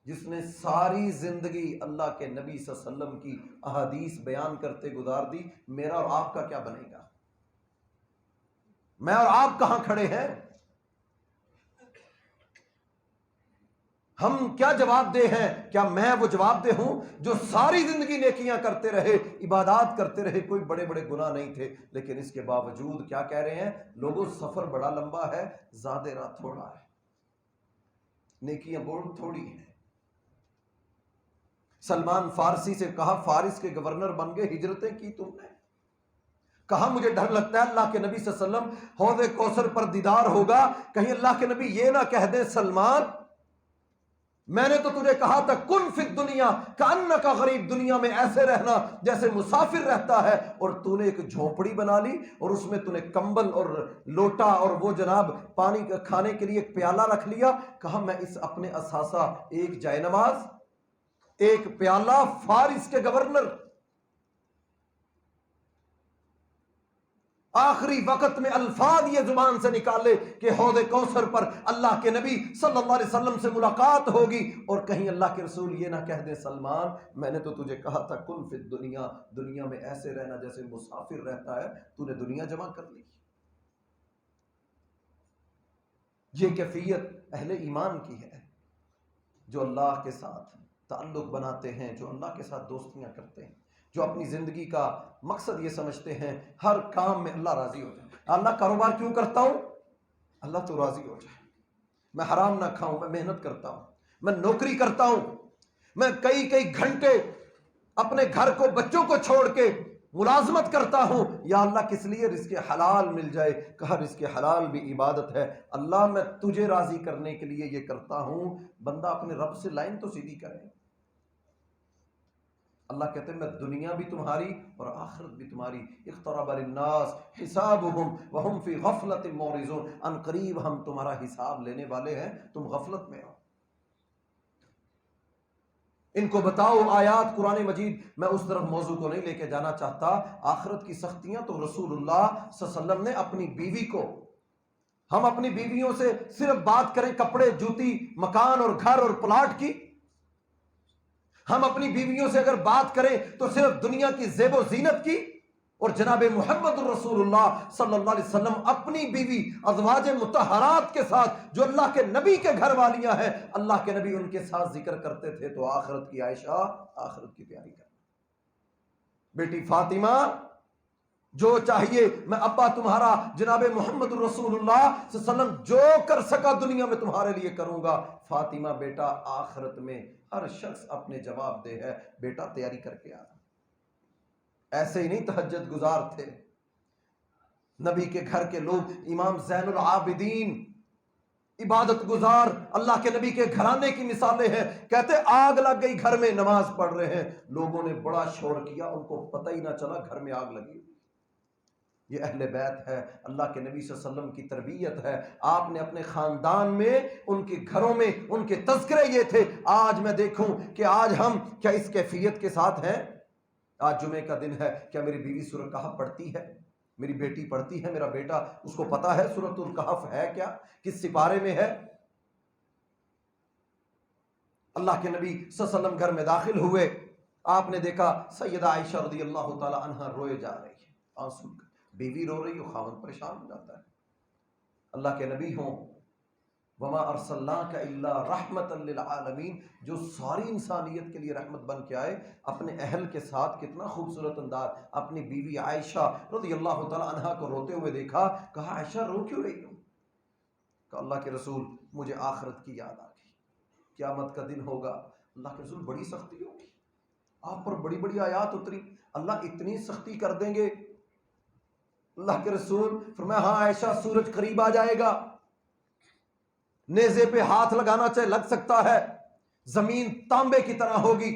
جس نے ساری زندگی اللہ کے نبی صلی اللہ علیہ وسلم کی احادیث بیان کرتے گزار دی. میرا اور آپ کا کیا بنے گا؟ میں اور آپ کہاں کھڑے ہیں؟ ہم کیا جواب دہ ہیں؟ کیا میں وہ جواب دہ ہوں جو ساری زندگی نیکیاں کرتے رہے، عبادات کرتے رہے، کوئی بڑے بڑے گناہ نہیں تھے، لیکن اس کے باوجود کیا کہہ رہے ہیں لوگوں؟ سفر بڑا لمبا ہے، زادے راہ تھوڑا ہے، نیکیاں بہت تھوڑی ہیں. سلمان فارسی سے کہا، فارس کے گورنر بن گئے، ہجرتیں کی تم نے. کہا مجھے ڈر لگتا ہے اللہ کے نبی صلی اللہ علیہ وسلم حوض کوثر پر دیدار ہوگا، کہیں اللہ کے نبی یہ نہ کہہ دیں سلمان میں نے تو تجھے کہا تھا کن فی الدنیا کأنک غریب، دنیا میں ایسے رہنا جیسے مسافر رہتا ہے، اور تو نے ایک جھونپڑی بنا لی اور اس میں تو نے کمبل اور لوٹا اور وہ جناب پانی کھانے کے لیے ایک پیالہ رکھ لیا. کہا میں اس اپنے اثاثہ، ایک جائے نماز، ایک پیالہ، فارس کے گورنر آخری وقت میں الفاظ یہ زبان سے نکالے کہ حوض کوثر پر اللہ کے نبی صلی اللہ علیہ وسلم سے ملاقات ہوگی، اور کہیں اللہ کے رسول یہ نہ کہہ دیں سلمان میں نے تو تجھے کہا تھا کن فی الدنیا، دنیا میں ایسے رہنا جیسے مسافر رہتا ہے، تو نے دنیا جمع کر لی. یہ کیفیت اہل ایمان کی ہے جو اللہ کے ساتھ تعلق بناتے ہیں، جو اللہ کے ساتھ دوستیاں کرتے ہیں، جو اپنی زندگی کا مقصد یہ سمجھتے ہیں ہر کام میں اللہ راضی ہو جائے. اللہ کاروبار کیوں کرتا ہوں؟ اللہ تو راضی ہو جائے. میں حرام نہ کھاؤں، میں محنت کرتا ہوں، میں نوکری کرتا ہوں، میں کئی کئی گھنٹے اپنے گھر کو بچوں کو چھوڑ کے ملازمت کرتا ہوں، یا اللہ کس لیے؟ رزق حلال مل جائے. کہا رزق حلال بھی عبادت ہے. اللہ میں تجھے راضی کرنے کے لیے یہ کرتا ہوں. بندہ اپنے رب سے لائن تو سیدھی کرے. اللہ کہتے ہیں میں دنیا بھی تمہاری اور آخرت بھی تمہاری. اقترب للناس حسابهم وهم فی غفلۃ معرضون. ان قریب ہم تمہارا حساب لینے والے ہیں، تم غفلت میں ہو. ان کو بتاؤ آیات قرآن مجید. میں اس طرف موضوع کو نہیں لے کے جانا چاہتا. آخرت کی سختیاں تو رسول اللہ صلی اللہ علیہ وسلم نے اپنی بیوی کو، ہم اپنی بیویوں سے صرف بات کریں کپڑے، جوتی، مکان اور گھر اور پلاٹ کی، ہم اپنی بیویوں سے اگر بات کریں تو صرف دنیا کی زیب و زینت کی، اور جناب محمد الرسول اللہ صلی اللہ علیہ وسلم اپنی بیوی ازواج مطہرات کے ساتھ جو اللہ کے نبی کے گھر والیاں ہیں، اللہ کے نبی ان کے ساتھ ذکر کرتے تھے. تو آخرت کی عائشہ آخرت کی تیاری کرنا. بیٹی فاطمہ جو چاہیے میں ابا تمہارا جناب محمد الرسول اللہ صلی اللہ علیہ وسلم جو کر سکا دنیا میں تمہارے لیے کروں گا. فاطمہ بیٹا آخرت میں ہر شخص اپنے جواب دہ ہے. بیٹا تیاری کر کے آنا. ایسے ہی نہیں تہجد گزار تھے نبی کے گھر کے لوگ. امام زین العابدین عبادت گزار اللہ کے نبی کے گھرانے کی مثالیں ہیں. کہتے آگ لگ گئی گھر میں، نماز پڑھ رہے ہیں، لوگوں نے بڑا شور کیا، ان کو پتہ ہی نہ چلا گھر میں آگ لگی. یہ اہل بیت ہے، اللہ کے نبی صلی اللہ علیہ وسلم کی تربیت ہے. آپ نے اپنے خاندان میں، ان کے گھروں میں ان کے تذکرے یہ تھے. آج میں دیکھوں کہ آج ہم کیا اس کیفیت کے ساتھ ہیں؟ آج جمعے کا دن ہے، کیا میری بیوی سورۃ کہف پڑھتی ہے؟ میری بیٹی پڑھتی ہے؟ میرا بیٹا اس کو پتا ہے سورۃ الکہف ہے کیا، کس سپارے میں ہے؟ اللہ کے نبی صلی اللہ علیہ وسلم گھر میں داخل ہوئے، آپ نے دیکھا سیدہ عائشہ رضی اللہ تعالی عنہا روئے جا رہی ہے، آنسو، بیوی رو رہی ہو، خاوند پریشان ہو جاتا ہے. اللہ کے نبی ہوں وما ارسلناک الا رحمت للعالمین، جو ساری انسانیت کے لیے رحمت بن کے آئے، اپنے اہل کے ساتھ کتنا خوبصورت انداز. اپنی بیوی عائشہ رضی اللہ تعالی عنہا کو روتے ہوئے دیکھا، کہا عائشہ رو کیوں رہی ہو؟ کہ اللہ کے رسول مجھے آخرت کی یاد آ گئی، قیامت کا دن ہوگا، اللہ کے رسول بڑی سختی ہوگی، آپ پر بڑی بڑی آیات اتری، اللہ اتنی سختی کر دیں گے. اللہ کے رسول فرمایا ہاں عائشہ سورج قریب آ جائے گا، نیزے پہ ہاتھ لگانا چاہے لگ سکتا ہے، زمین تانبے کی طرح ہوگی،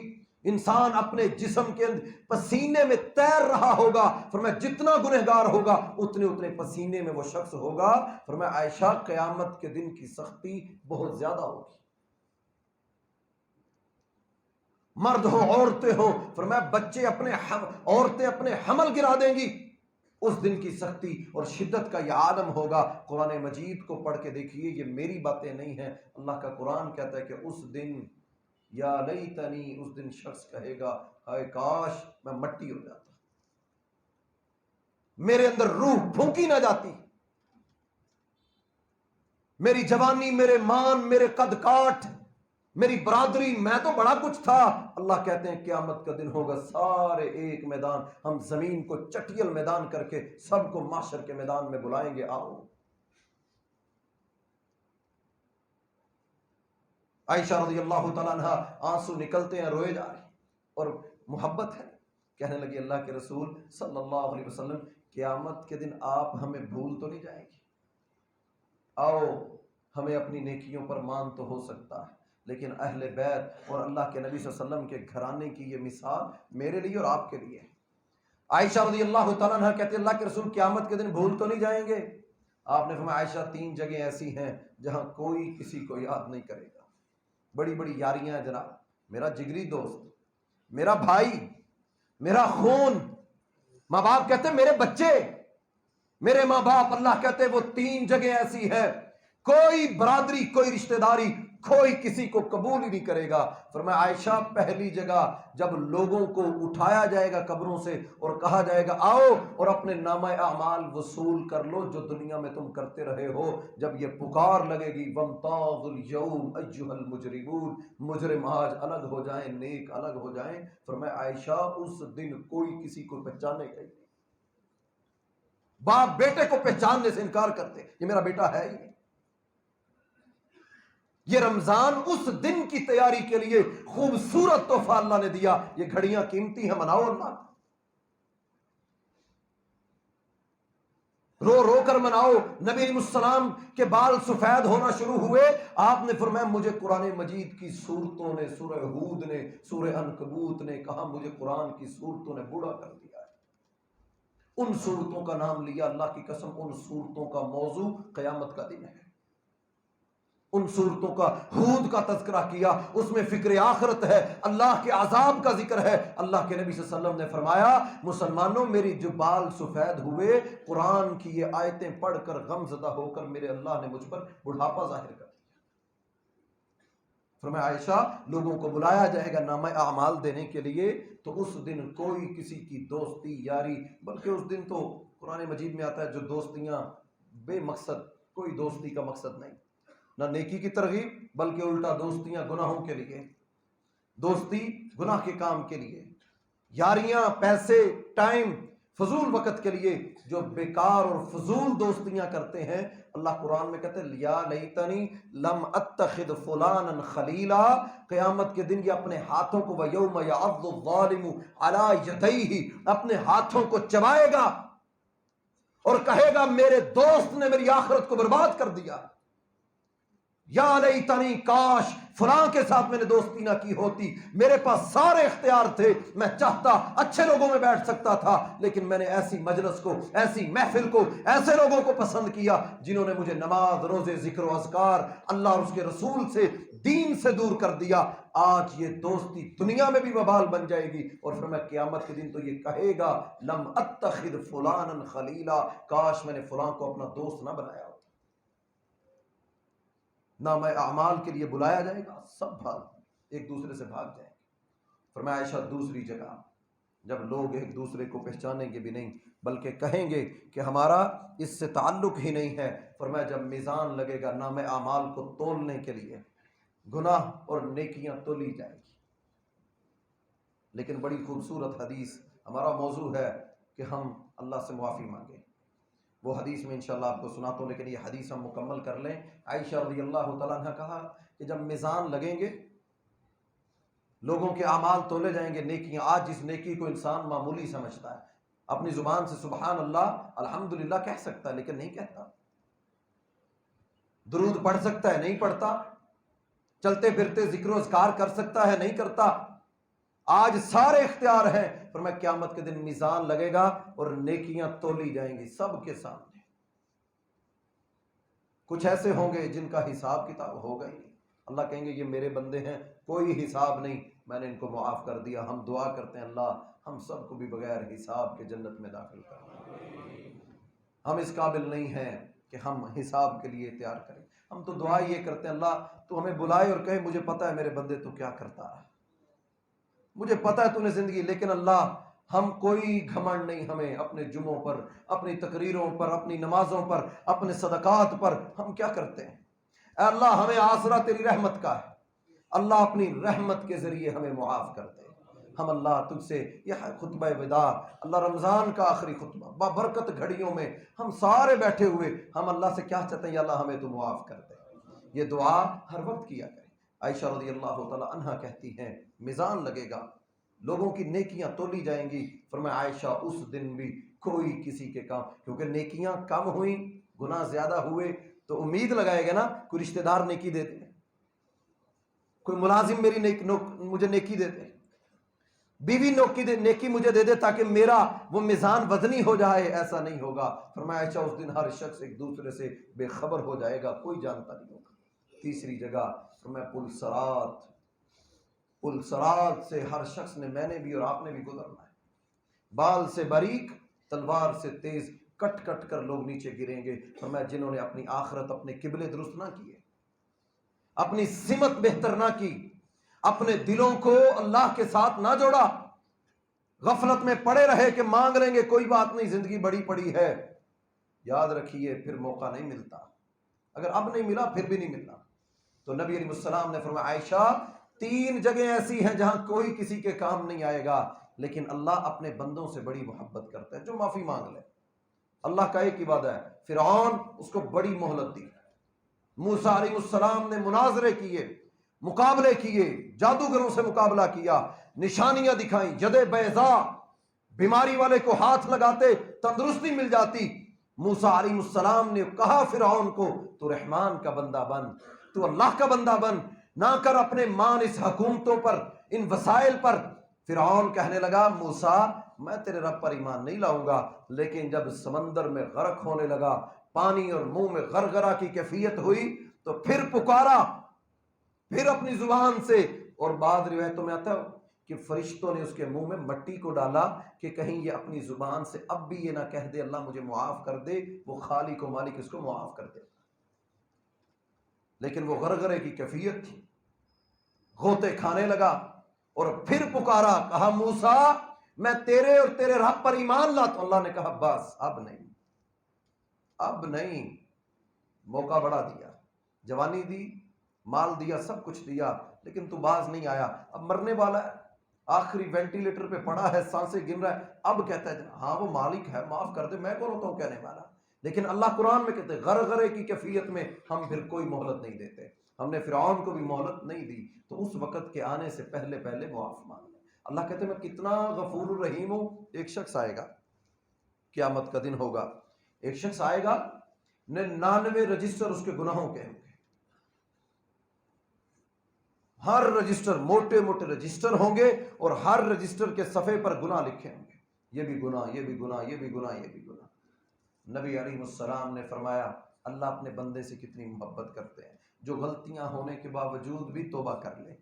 انسان اپنے جسم کے اندر پسینے میں تیر رہا ہوگا. فرمایا جتنا گنہگار ہوگا اتنے پسینے میں وہ شخص ہوگا. فرمایا عائشہ قیامت کے دن کی سختی بہت زیادہ ہوگی. مرد ہو عورتیں ہو، فرمایا بچے عورتیں اپنے حمل گرا دیں گی۔ اس دن کی سختی اور شدت کا یہ عالم ہوگا۔ قرآن مجید کو پڑھ کے دیکھیے، یہ میری باتیں نہیں ہیں، اللہ کا قرآن کہتا ہے کہ اس دن یا لیتنی، اس دن شخص کہے گا ہائے کاش میں مٹی ہو جاتا، میرے اندر روح پھونکی نہ جاتی، میری جوانی، میرے مان، میرے قد کاٹ، میری برادری، میں تو بڑا کچھ تھا۔ اللہ کہتے ہیں قیامت کا دن ہوگا، سارے ایک میدان، ہم زمین کو چٹیل میدان کر کے سب کو محشر کے میدان میں بلائیں گے، آؤ۔ عائشہ رضی اللہ تعالیٰ عنہ آنسو نکلتے ہیں، روئے جا رہے ہیں، اور محبت ہے، کہنے لگی اللہ کے رسول صلی اللہ علیہ وسلم قیامت کے دن آپ ہمیں بھول تو نہیں جائیں گے؟ آؤ، ہمیں اپنی نیکیوں پر مان تو ہو سکتا ہے، لیکن اہل بیت اور اللہ کے نبی صلی اللہ علیہ وسلم کے گھرانے کی یہ مثال میرے لیے اور آپ کے لیے ہے۔ عائشہ رضی اللہ تعالیٰ عنہ کہتے ہیں اللہ کے رسول قیامت کے دن بھول تو نہیں جائیں گے؟ آپ نے فرمایا عائشہ 3 جگہیں ایسی ہیں جہاں کوئی کسی کو یاد نہیں کرے گا، بڑی بڑی یاریاں ہیں جناب، میرا جگری دوست، میرا بھائی، میرا خون، ماں باپ کہتے ہیں میرے بچے، میرے ماں باپ، اللہ کہتے ہیں وہ 3 جگہ ایسی ہے کوئی برادری، کوئی رشتہ داری، کوئی کسی کو قبول ہی نہیں کرے گا۔ فرمایا عائشہ پہلی جگہ جب لوگوں کو اٹھایا جائے گا قبروں سے اور کہا جائے گا آؤ اور اپنے نامہ اعمال وصول کر لو جو دنیا میں تم کرتے رہے ہو، جب یہ پکار لگے گی وَامْتَازُوا الْيَوْمَ أَيُّهَا الْمُجْرِمُونَ، مجرم آج الگ ہو جائیں، نیک الگ ہو جائیں۔ فرمایا عائشہ اس دن کوئی کسی کو پہچانے گا ہی نہیں، باپ بیٹے کو پہچاننے سے انکار کرتے، یہ میرا بیٹا ہے ہی نہیں۔ یہ رمضان اس دن کی تیاری کے لیے خوبصورت تحفہ اللہ نے دیا، یہ گھڑیاں قیمتی ہیں، مناؤ اللہ، رو رو کر مناؤ۔ نبی علیہ السلام کے بال سفید ہونا شروع ہوئے، آپ نے فرمایا مجھے قرآن مجید کی صورتوں نے، سورہ ہود نے، سورہ عنکبوت نے، کہا مجھے قرآن کی صورتوں نے بوڑھا کر دیا ہے۔ ان صورتوں کا نام لیا، اللہ کی قسم ان صورتوں کا موضوع قیامت کا دن ہے۔ ان صورتوں کا ہود کا تذکرہ کیا، اس میں فکر آخرت ہے، اللہ کے عذاب کا ذکر ہے۔ اللہ کے نبی صلی اللہ علیہ وسلم نے فرمایا مسلمانوں میری جو بال سفید ہوئے، قرآن کی یہ آیتیں پڑھ کر غم زدہ ہو کر میرے اللہ نے مجھ پر بڑھاپا ظاہر کر دیا۔ فرمایا عائشہ لوگوں کو بلایا جائے گا نامہ اعمال دینے کے لیے، تو اس دن کوئی کسی کی دوستی یاری، بلکہ اس دن تو قرآن مجید میں آتا ہے جو دوستیاں بے مقصد، کوئی دوستی کا مقصد نہیں، نہ نیکی کی ترغیب، بلکہ الٹا دوستیاں گناہوں کے لیے، دوستی گناہ کے کام کے لیے، یاریاں پیسے، ٹائم، فضول وقت کے لیے جو بیکار اور فضول دوستیاں کرتے ہیں، اللہ قرآن میں کہتے ہیں یا لیتنی لم اتخذ فلانا خلیلا، قیامت کے دن یہ اپنے ہاتھوں کو وَيَوْمَ يَعَضُّ الظَّالِمُ عَلَى يَدَيْهِ، اپنے ہاتھوں کو چبائے گا اور کہے گا میرے دوست نے میری آخرت کو برباد کر دیا، یا لیتنی کاش فلاں کے ساتھ میں نے دوستی نہ کی ہوتی، میرے پاس سارے اختیار تھے، میں چاہتا اچھے لوگوں میں بیٹھ سکتا تھا، لیکن میں نے ایسی مجلس کو، ایسی محفل کو، ایسے لوگوں کو پسند کیا جنہوں نے مجھے نماز، روزے، ذکر و اذکار، اللہ اور اس کے رسول سے، دین سے دور کر دیا۔ آج یہ دوستی دنیا میں بھی وبال بن جائے گی، اور پھر میں قیامت کے دن تو یہ کہے گا لم اتخذ فلانا خلیلا، کاش میں نے فلاں کو اپنا دوست نہ بنایا ہوتا۔ نامہ اعمال کے لیے بلایا جائے گا، سب ایک دوسرے سے بھاگ جائیں گے۔ فرمایا عائشہ دوسری جگہ جب لوگ ایک دوسرے کو پہچانیں گے بھی نہیں، بلکہ کہیں گے کہ ہمارا اس سے تعلق ہی نہیں ہے، فرمایا جب میزان لگے گا نامہ اعمال کو تولنے کے لیے، گناہ اور نیکیاں تولی جائیں گی۔ لیکن بڑی خوبصورت حدیث، ہمارا موضوع ہے کہ ہم اللہ سے معافی مانگیں، وہ حدیث میں انشاءاللہ آپ کو سناتا ہوں، لیکن یہ حدیث ہم مکمل کر لیں۔ عائشہ رضی اللہ تعالیٰ عنہ کہا کہ جب میزان لگیں گے، لوگوں کے اعمال تولے جائیں گے، نیکیاں، آج جس نیکی کو انسان معمولی سمجھتا ہے، اپنی زبان سے سبحان اللہ الحمدللہ کہہ سکتا ہے لیکن نہیں کہتا، درود پڑھ سکتا ہے نہیں پڑھتا، چلتے پھرتے ذکر و اذکار کر سکتا ہے نہیں کرتا، آج سارے اختیار ہیں، پر میں قیامت کے دن میزان لگے گا اور نیکیاں تولی جائیں گی سب کے سامنے۔ کچھ ایسے ہوں گے جن کا حساب کتاب ہوگا ہی نہیں، اللہ کہیں گے یہ میرے بندے ہیں، کوئی حساب نہیں، میں نے ان کو معاف کر دیا۔ ہم دعا کرتے ہیں اللہ ہم سب کو بھی بغیر حساب کے جنت میں داخل کر۔ ہم اس قابل نہیں ہیں کہ ہم حساب کے لیے تیار کریں، ہم تو دعا یہ کرتے ہیں اللہ تو ہمیں بلائے اور کہے مجھے پتہ ہے میرے بندے تو کیا کرتا ہے، مجھے پتہ ہے تو نے زندگی، لیکن اللہ ہم کوئی گھمنڈ نہیں ہمیں اپنے جمعوں پر، اپنی تقریروں پر، اپنی نمازوں پر، اپنے صدقات پر ہم کیا کرتے ہیں۔ اے اللہ ہمیں آسرا تیری رحمت کا ہے، اللہ اپنی رحمت کے ذریعے ہمیں معاف کر دے۔ ہم اللہ تجھ سے یہ خطبہ وداع، اللہ رمضان کا آخری خطبہ، بابرکت گھڑیوں میں ہم سارے بیٹھے ہوئے ہم اللہ سے کیا چاہتے ہیں، یا اللہ ہمیں تو معاف کر دے۔ یہ دعا ہر وقت کیا کریں۔ عائشہ رضی اللہ تعالی عنہا کہتی ہیں میزان لگے گا، لوگوں کی نیکیاں تولی جائیں گی، فرمایا عائشہ اس دن بھی کوئی کسی کے کام، کیونکہ نیکیاں کم ہوئیں، گناہ زیادہ ہوئے تو امید لگائے گا نا، کوئی رشتہ دار نیکی دیتے ہیں، کوئی ملازم میری مجھے نیکی دیتے، بیوی نیکی مجھے دے دے تاکہ میرا وہ میزان وزنی ہو جائے، ایسا نہیں ہوگا۔ فرمایا عائشہ اس دن ہر شخص ایک دوسرے سے بے خبر ہو جائے گا، کوئی جانتا نہیں ہوگا۔ تیسری جگہ فرمایا پل صراط سے ہر شخص نے، میں نے بھی اور آپ نے بھی گزرنا ہے، بال سے باریک تلوار سے تیز کٹ کٹ کر لوگ نیچے گریں گے۔ فرمایا جنہوں نے اپنی آخرت، اپنے قبلے درست نہ کیے، اپنی سمت بہتر نہ کی، اپنے دلوں کو اللہ کے ساتھ نہ جوڑا، غفلت میں پڑے رہے کہ مانگ لیں گے کوئی بات نہیں، زندگی بڑی پڑی ہے، یاد رکھیے پھر موقع نہیں ملتا، اگر اب نہیں ملا پھر بھی نہیں ملنا۔ تو نبی علیہ السلام نے فرمایا عائشہ 3 جگہیں ایسی ہیں جہاں کوئی کسی کے کام نہیں آئے گا، لیکن اللہ اپنے بندوں سے بڑی محبت کرتا ہے، جو معافی مانگ لے۔ اللہ کا ایک ہی وعدہ ہے، فرعون اس کو بڑی مہلت دی، موسیٰ علیہ السلام نے مناظرے کیے، مقابلے کیے، جادوگروں سے مقابلہ کیا، نشانیاں دکھائیں، ید بیضاء، بیماری والے کو ہاتھ لگاتے تندرستی مل جاتی۔ موسیٰ علیہ السلام نے کہا فرعون کو تو رحمان کا بندہ بن، تو اللہ کا بندہ بن، نہ کر اپنے مان اس حکومتوں پر، ان وسائل پر۔ فرعون کہنے لگا موسیٰ میں تیرے رب پر ایمان نہیں لاؤں گا، لیکن جب سمندر میں غرق ہونے لگا، پانی اور منہ میں غرغرہ کی کیفیت ہوئی تو پھر پکارا، پھر اپنی زبان سے، اور بعض روایتوں میں آتا ہے کہ فرشتوں نے اس کے منہ میں مٹی کو ڈالا کہ کہیں یہ اپنی زبان سے اب بھی یہ نہ کہہ دے اللہ مجھے معاف کر دے، وہ خالق و مالک اس کو معاف کر دے، لیکن وہ غرغرے کی کیفیت تھی، غوطے کھانے لگا اور پھر پکارا، کہا موسیٰ میں تیرے اور تیرے رب پر ایمان لاتا ہوں۔ اللہ نے کہا بس اب نہیں، اب نہیں، موقع بڑا دیا، جوانی دی، مال دیا، سب کچھ دیا، لیکن تو باز نہیں آیا، اب مرنے والا ہے، آخری وینٹیلیٹر پہ پڑا ہے، سانسیں گن رہا ہے، اب کہتا ہے ہاں وہ مالک ہے معاف کر دے، میں کون ہوتا ہوں کہنے والا۔ لیکن اللہ قرآن میں کہتے ہیں غرغرے کی کیفیت میں ہم پھر کوئی مہلت نہیں دیتے، ہم نے فرعون کو بھی مہلت نہیں دی، تو اس وقت کے آنے سے پہلے پہلے معاف مانگ لیں۔ اللہ کہتے ہیں میں کتنا غفور الرحیم ہوں۔ ایک شخص آئے گا، قیامت کا دن ہوگا، ایک شخص آئے گا 99 رجسٹر اس کے گناہوں کے ہوں گے، ہر رجسٹر موٹے موٹے رجسٹر ہوں گے، اور ہر رجسٹر کے صفحے پر گناہ لکھے ہوں گے، یہ بھی گناہ، یہ بھی گناہ، یہ بھی گناہ، یہ بھی گناہ۔ نبی علیہ السلام نے فرمایا اللہ اپنے بندے سے کتنی محبت کرتے ہیں، جو غلطیاں ہونے کے باوجود بھی توبہ کر لے،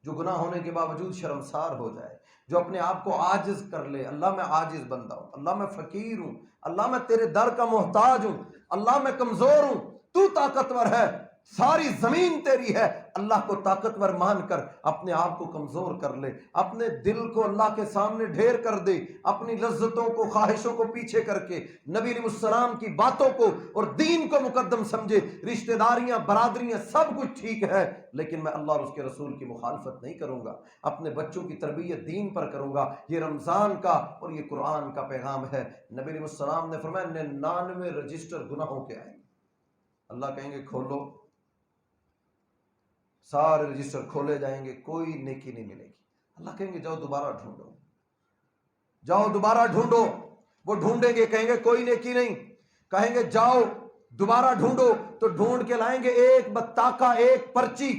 جو گناہ ہونے کے باوجود شرمسار ہو جائے، جو اپنے آپ کو عاجز کر لے، اللہ میں عاجز بندہ ہوں، اللہ میں فقیر ہوں، اللہ میں تیرے در کا محتاج ہوں، اللہ میں کمزور ہوں، تو طاقتور ہے، ساری زمین تیری ہے، اللہ کو طاقتور مان کر اپنے آپ کو کمزور کر لے، اپنے دل کو اللہ کے سامنے ڈھیر کر دے، اپنی لذتوں کو، خواہشوں کو پیچھے کر کے نبی علیہ السلام کی باتوں کو اور دین کو مقدم سمجھے، رشتہ داریاں، برادریاں سب کچھ ٹھیک ہے، لیکن میں اللہ اور اس کے رسول کی مخالفت نہیں کروں گا، اپنے بچوں کی تربیت دین پر کروں گا۔ یہ رمضان کا اور یہ قرآن کا پیغام ہے۔ نبی علیہ السلام نے فرمایا 99 رجسٹر گناہوں کے آئیں گے، اللہ کہیں گے کھولو، سارے رجسٹر کھولے جائیں گے، کوئی نیکی نہیں ملے گی۔ اللہ کہیں گے جاؤ دوبارہ ڈھونڈو، جاؤ دوبارہ ڈھونڈو، وہ ڈھونڈیں گے، کہیں گے کوئی نیکی نہیں، کہیں گے جاؤ دوبارہ ڈھونڈو، تو ڈھونڈ کے لائیں گے ایک بطاقہ، ایک پرچی،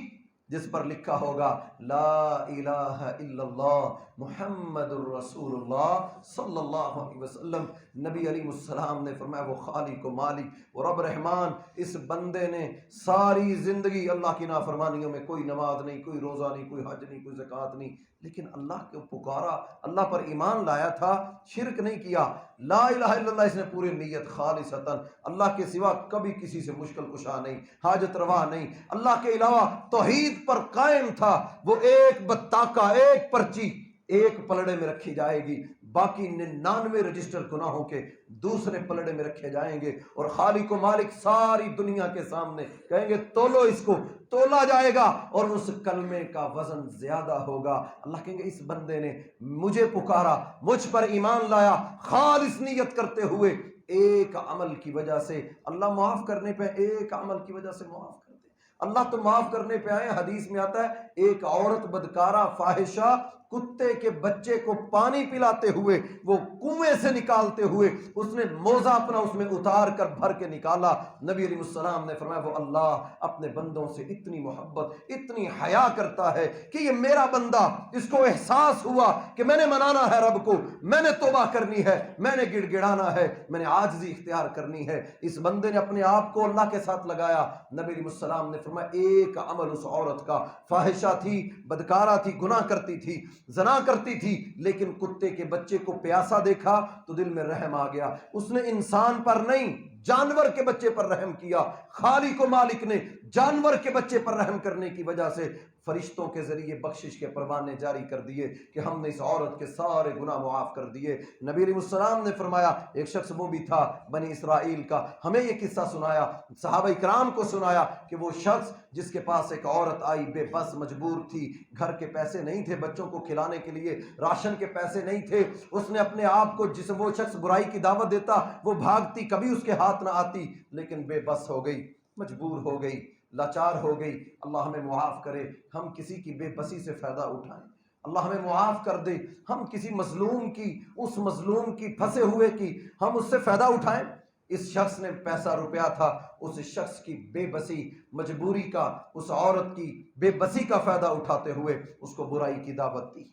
جس پر لکھا ہوگا لا الہ الا اللہ محمد الرسول اللہ صلی اللہ علیہ وسلم، نبی علیہ السلام نے فرمایا وہ خالق و مالک اور رب رحمان، اس بندے نے ساری زندگی اللہ کی نافرمانیوں میں، کوئی نماز نہیں، کوئی روزہ نہیں، کوئی حج نہیں، کوئی زکوٰۃ نہیں، لیکن اللہ کو پکارا، اللہ پر ایمان لایا تھا، شرک نہیں کیا، لا الہ الا اللہ، اس نے پوری نیت خالصتاً اللہ کے سوا کبھی کسی سے مشکل کشا نہیں، حاجت روا نہیں، اللہ کے علاوہ توحید پر قائم تھا۔ وہ ایک بطاقہ، ایک پرچی ایک پلڑے میں رکھی جائے گی، باقی 99 رجسٹر گناہوں کے دوسرے پلڑے میں رکھے جائیں گے، اور خالق و مالک ساری دنیا کے سامنے کہیں گے تولو، اس کو تولا جائے گا اور اس کلمے کا وزن زیادہ ہوگا۔ اللہ کہیں گے اس بندے نے مجھے پکارا، مجھ پر ایمان لایا، خالص نیت کرتے ہوئے، ایک عمل کی وجہ سے اللہ معاف کرنے پہ، ایک عمل کی وجہ سے معاف کر دے۔ اللہ تو معاف کرنے پہ آئے، حدیث میں آتا ہے ایک عورت بدکارہ فاحشہ کتے کے بچے کو پانی پلاتے ہوئے، وہ کنویں سے نکالتے ہوئے، اس نے موزہ اپنا اس میں اتار کر بھر کے نکالا، نبی علیہ السلام نے فرمایا وہ اللہ اپنے بندوں سے اتنی محبت، اتنی حیا کرتا ہے کہ یہ میرا بندہ، اس کو احساس ہوا کہ میں نے منانا ہے رب کو، میں نے توبہ کرنی ہے، میں نے گڑ گڑانا ہے، میں نے عاجزی اختیار کرنی ہے۔ اس بندے نے اپنے آپ کو اللہ کے ساتھ لگایا، نبی علیہ السلام نے فرمایا ایک عمل اس عورت کا، فاحشہ تھی، بدکارہ تھی، گناہ کرتی تھی، زنا کرتی تھی، لیکن کتے کے بچے کو پیاسا دیکھا تو دل میں رحم آ گیا، اس نے انسان پر نہیں جانور کے بچے پر رحم کیا۔ خالق و مالک نے جانور کے بچے پر رحم کرنے کی وجہ سے فرشتوں کے ذریعے بخشش کے پروانے جاری کر دیے کہ ہم نے اس عورت کے سارے گناہ معاف کر دیے۔ نبی علیہ السلام نے فرمایا ایک شخص وہ بھی تھا بنی اسرائیل کا، ہمیں یہ قصہ سنایا، صحابہ کرام کو سنایا کہ وہ شخص جس کے پاس ایک عورت آئی، بے بس مجبور تھی، گھر کے پیسے نہیں تھے، بچوں کو کھلانے کے لیے راشن کے پیسے نہیں تھے، اس نے اپنے آپ کو، جس وہ شخص برائی کی دعوت دیتا وہ بھاگتی، کبھی اس کے ہاتھ نہ آتی، لیکن بے بس ہو گئی، مجبور ہو گئی، لاچار ہو گئی۔ اللہ ہمیں معاف کرے ہم کسی کی بے بسی سے فائدہ اٹھائیں، اللہ ہمیں معاف کر دے ہم کسی مظلوم کی، اس مظلوم کی، پھنسے ہوئے کی، ہم اس سے فائدہ اٹھائیں۔ اس شخص نے پیسہ روپیہ تھا، اس شخص کی بے بسی، مجبوری کا، اس عورت کی بے بسی کا فائدہ اٹھاتے ہوئے اس کو برائی کی دعوت دی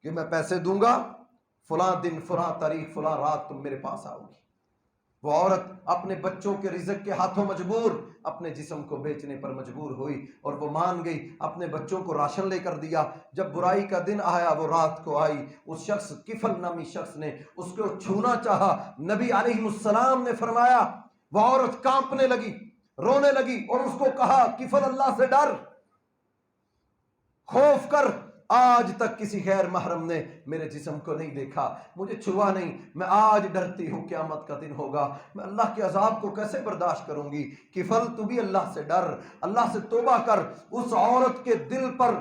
کہ میں پیسے دوں گا، فلاں دن، فلاں تاریخ، فلاں رات تم میرے پاس آؤ گی۔ وہ عورت اپنے بچوں کے رزق کے ہاتھوں مجبور، اپنے جسم کو بیچنے پر مجبور ہوئی اور وہ مان گئی، اپنے بچوں کو راشن لے کر دیا۔ جب برائی کا دن آیا، وہ رات کو آئی، اس شخص، کفل نامی شخص نے اس کو چھونا چاہا، نبی علیہ السلام نے فرمایا، وہ عورت کانپنے لگی، رونے لگی اور اس کو کہا کفل اللہ سے ڈر، خوف کر، آج تک کسی غیر محرم نے میرے جسم کو نہیں دیکھا، مجھے چھوا نہیں، میں آج ڈرتی ہوں قیامت کا دن ہوگا، میں اللہ کے عذاب کو کیسے برداشت کروں گی۔ کفل تو بھی اللہ سے ڈر، اللہ سے توبہ کر۔ اس عورت کے دل پر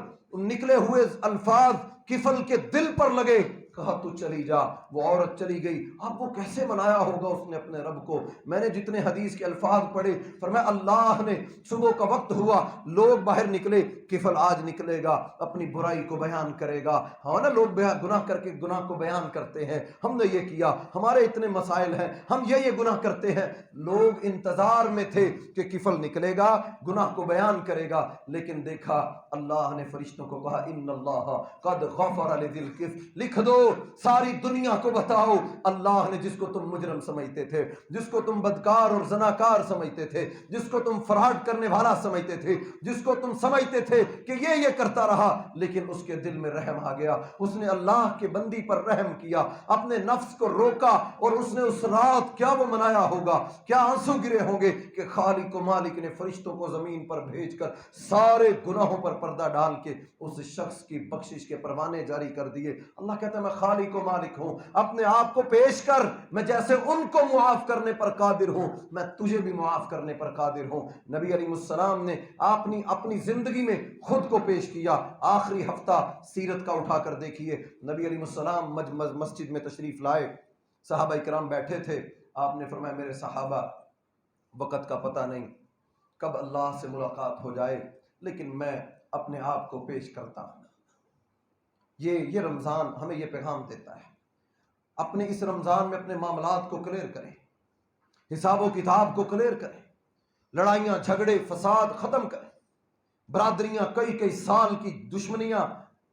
نکلے ہوئے الفاظ کفل کے دل پر لگے، کہا تو چلی جا۔ وہ عورت چلی گئی۔ اب وہ کیسے منایا ہوگا اس نے اپنے رب کو؟ میں نے جتنے حدیث کے الفاظ پڑھے، فرمایا اللہ نے، صبح کا وقت ہوا، لوگ باہر نکلے، کفل آج نکلے گا، اپنی برائی کو بیان کرے گا۔ ہاں نا، لوگ گناہ کر کے گناہ کو بیان کرتے ہیں، ہم نے یہ کیا، ہمارے اتنے مسائل ہیں، ہم یہ گناہ کرتے ہیں۔ لوگ انتظار میں تھے کہ کفل نکلے گا، گناہ کو بیان کرے گا، لیکن دیکھا اللہ نے فرشتوں کو کہا ان اللہ قد غفر لذی الکفل، لکھ دو، ساری دنیا کو بتاؤ، اللہ نے جس کو تم مجرم سمجھتے تھے، جس کو تم بدکار اور زناکار سمجھتے تھے، جس کو تم فراڈ کرنے والا سمجھتے تھے، جس کو تم سمجھتے تھے کہ یہ کرتا رہا، لیکن اس کے دل میں رحم آ گیا، اس نے اللہ کے بندی پر رحم کیا، اپنے نفس کو روکا، اور اس نے اس رات کیا وہ منایا ہوگا، کیا آنسو گرے ہوں گے کہ خالق و مالک نے فرشتوں کو زمین پر بھیج کر سارے گناہوں پر پردہ ڈال کے اس شخص کی بخشش کے پروانے جاری کر دیے۔ اللہ کہتا ہے میں خالق و مالک ہوں، اپنے آپ کو پیش کر، میں جیسے ان کو معاف کرنے پر قادر ہوں، میں تجھے بھی معاف کرنے پر قادر ہوں۔ نبی علیہ السلام نے اپنی زندگی میں خود کو پیش کیا۔ آخری ہفتہ سیرت کا اٹھا کر دیکھیے، نبی علیہ السلام مسجد میں تشریف لائے، صحابہ کرام بیٹھے تھے، آپ نے فرمایا میرے صحابہ، وقت کا پتہ نہیں کب اللہ سے ملاقات ہو جائے، لیکن میں اپنے آپ کو پیش کرتا ہوں۔ یہ رمضان ہمیں یہ پیغام دیتا ہے، اپنے اس رمضان میں اپنے معاملات کو کلیئر کریں، حساب و کتاب کو کلیئر کریں، لڑائیاں، جھگڑے، فساد ختم کریں، برادریاں کئی کئی سال کی دشمنیاں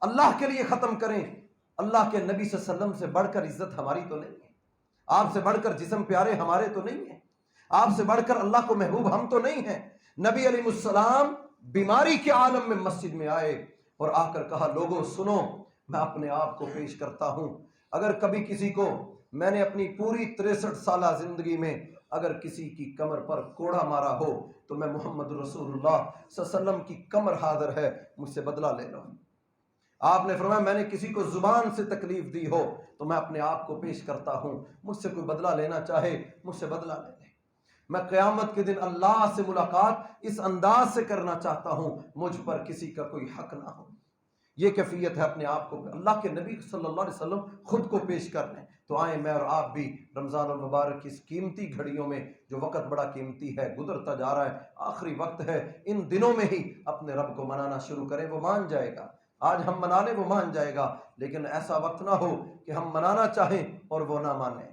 اللہ کے لیے ختم کریں. اللہ کے نبی صلی اللہ علیہ وسلم سے بڑھ کر عزت ہماری تو نہیں ہے، آپ سے بڑھ کر جسم پیارے ہمارے تو نہیں ہیں، آپ سے بڑھ کر اللہ کو محبوب ہم تو نہیں ہیں. نبی علیہ السلام بیماری کے عالم میں مسجد میں آئے اور آ کر کہا لوگوں سنو، میں اپنے آپ کو پیش کرتا ہوں. اگر کبھی کسی کو میں نے اپنی پوری 63 سالہ زندگی میں اگر کسی کی کمر پر کوڑا مارا ہو تو میں محمد رسول اللہ صلی اللہ علیہ وسلم کی کمر حاضر ہے، مجھ سے بدلہ لے لو. آپ نے فرمایا میں نے کسی کو زبان سے تکلیف دی ہو تو میں اپنے آپ کو پیش کرتا ہوں، مجھ سے کوئی بدلہ لینا چاہے مجھ سے بدلہ لے لے. میں قیامت کے دن اللہ سے ملاقات اس انداز سے کرنا چاہتا ہوں مجھ پر کسی کا کوئی حق نہ ہو. یہ کیفیت ہے اپنے آپ کو اللہ کے نبی صلی اللہ علیہ وسلم خود کو پیش کر لیں. تو آئیں میں اور آپ بھی رمضان المبارک کی اس قیمتی گھڑیوں میں، جو وقت بڑا قیمتی ہے، گزرتا جا رہا ہے، آخری وقت ہے، ان دنوں میں ہی اپنے رب کو منانا شروع کریں. وہ مان جائے گا. آج ہم منا لیں وہ مان جائے گا، لیکن ایسا وقت نہ ہو کہ ہم منانا چاہیں اور وہ نہ مانیں،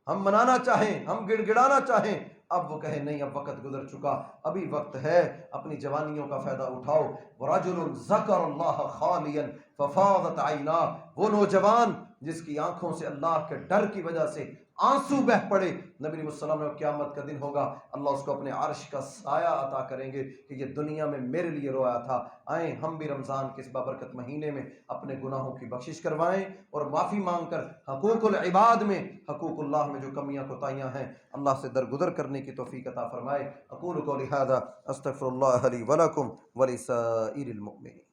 ہم منانا چاہیں، ہم گڑ گڑانا چاہیں، اب وہ کہے نہیں اب وقت گزر چکا، ابھی وقت ہے، اپنی جوانیوں کا فائدہ اٹھاؤ. وَرَجُلٌ ذَكَرَ اللَّهَ خَالِيًا فَفَاضَتْ عَيْنَاهُ، وہ نوجوان جس کی آنکھوں سے اللہ کے ڈر کی وجہ سے آنسو بہ پڑے. نبی علیہ السلام نے قیامت کا دن ہوگا، اللہ اس کو اپنے عرش کا سایہ عطا کریں گے کہ یہ دنیا میں میرے لیے رویا تھا. آئیں ہم بھی رمضان کے اس بابرکت مہینے میں اپنے گناہوں کی بخشش کروائیں اور معافی مانگ کر حقوق العباد میں، حقوق اللہ میں جو کمیاں کوتاہیاں ہیں اللہ سے درگزر کرنے کی توفیق عطا فرمائے. اقول قولی ھذا استغفر اللہ لی ولکم ولسائر المؤمنین.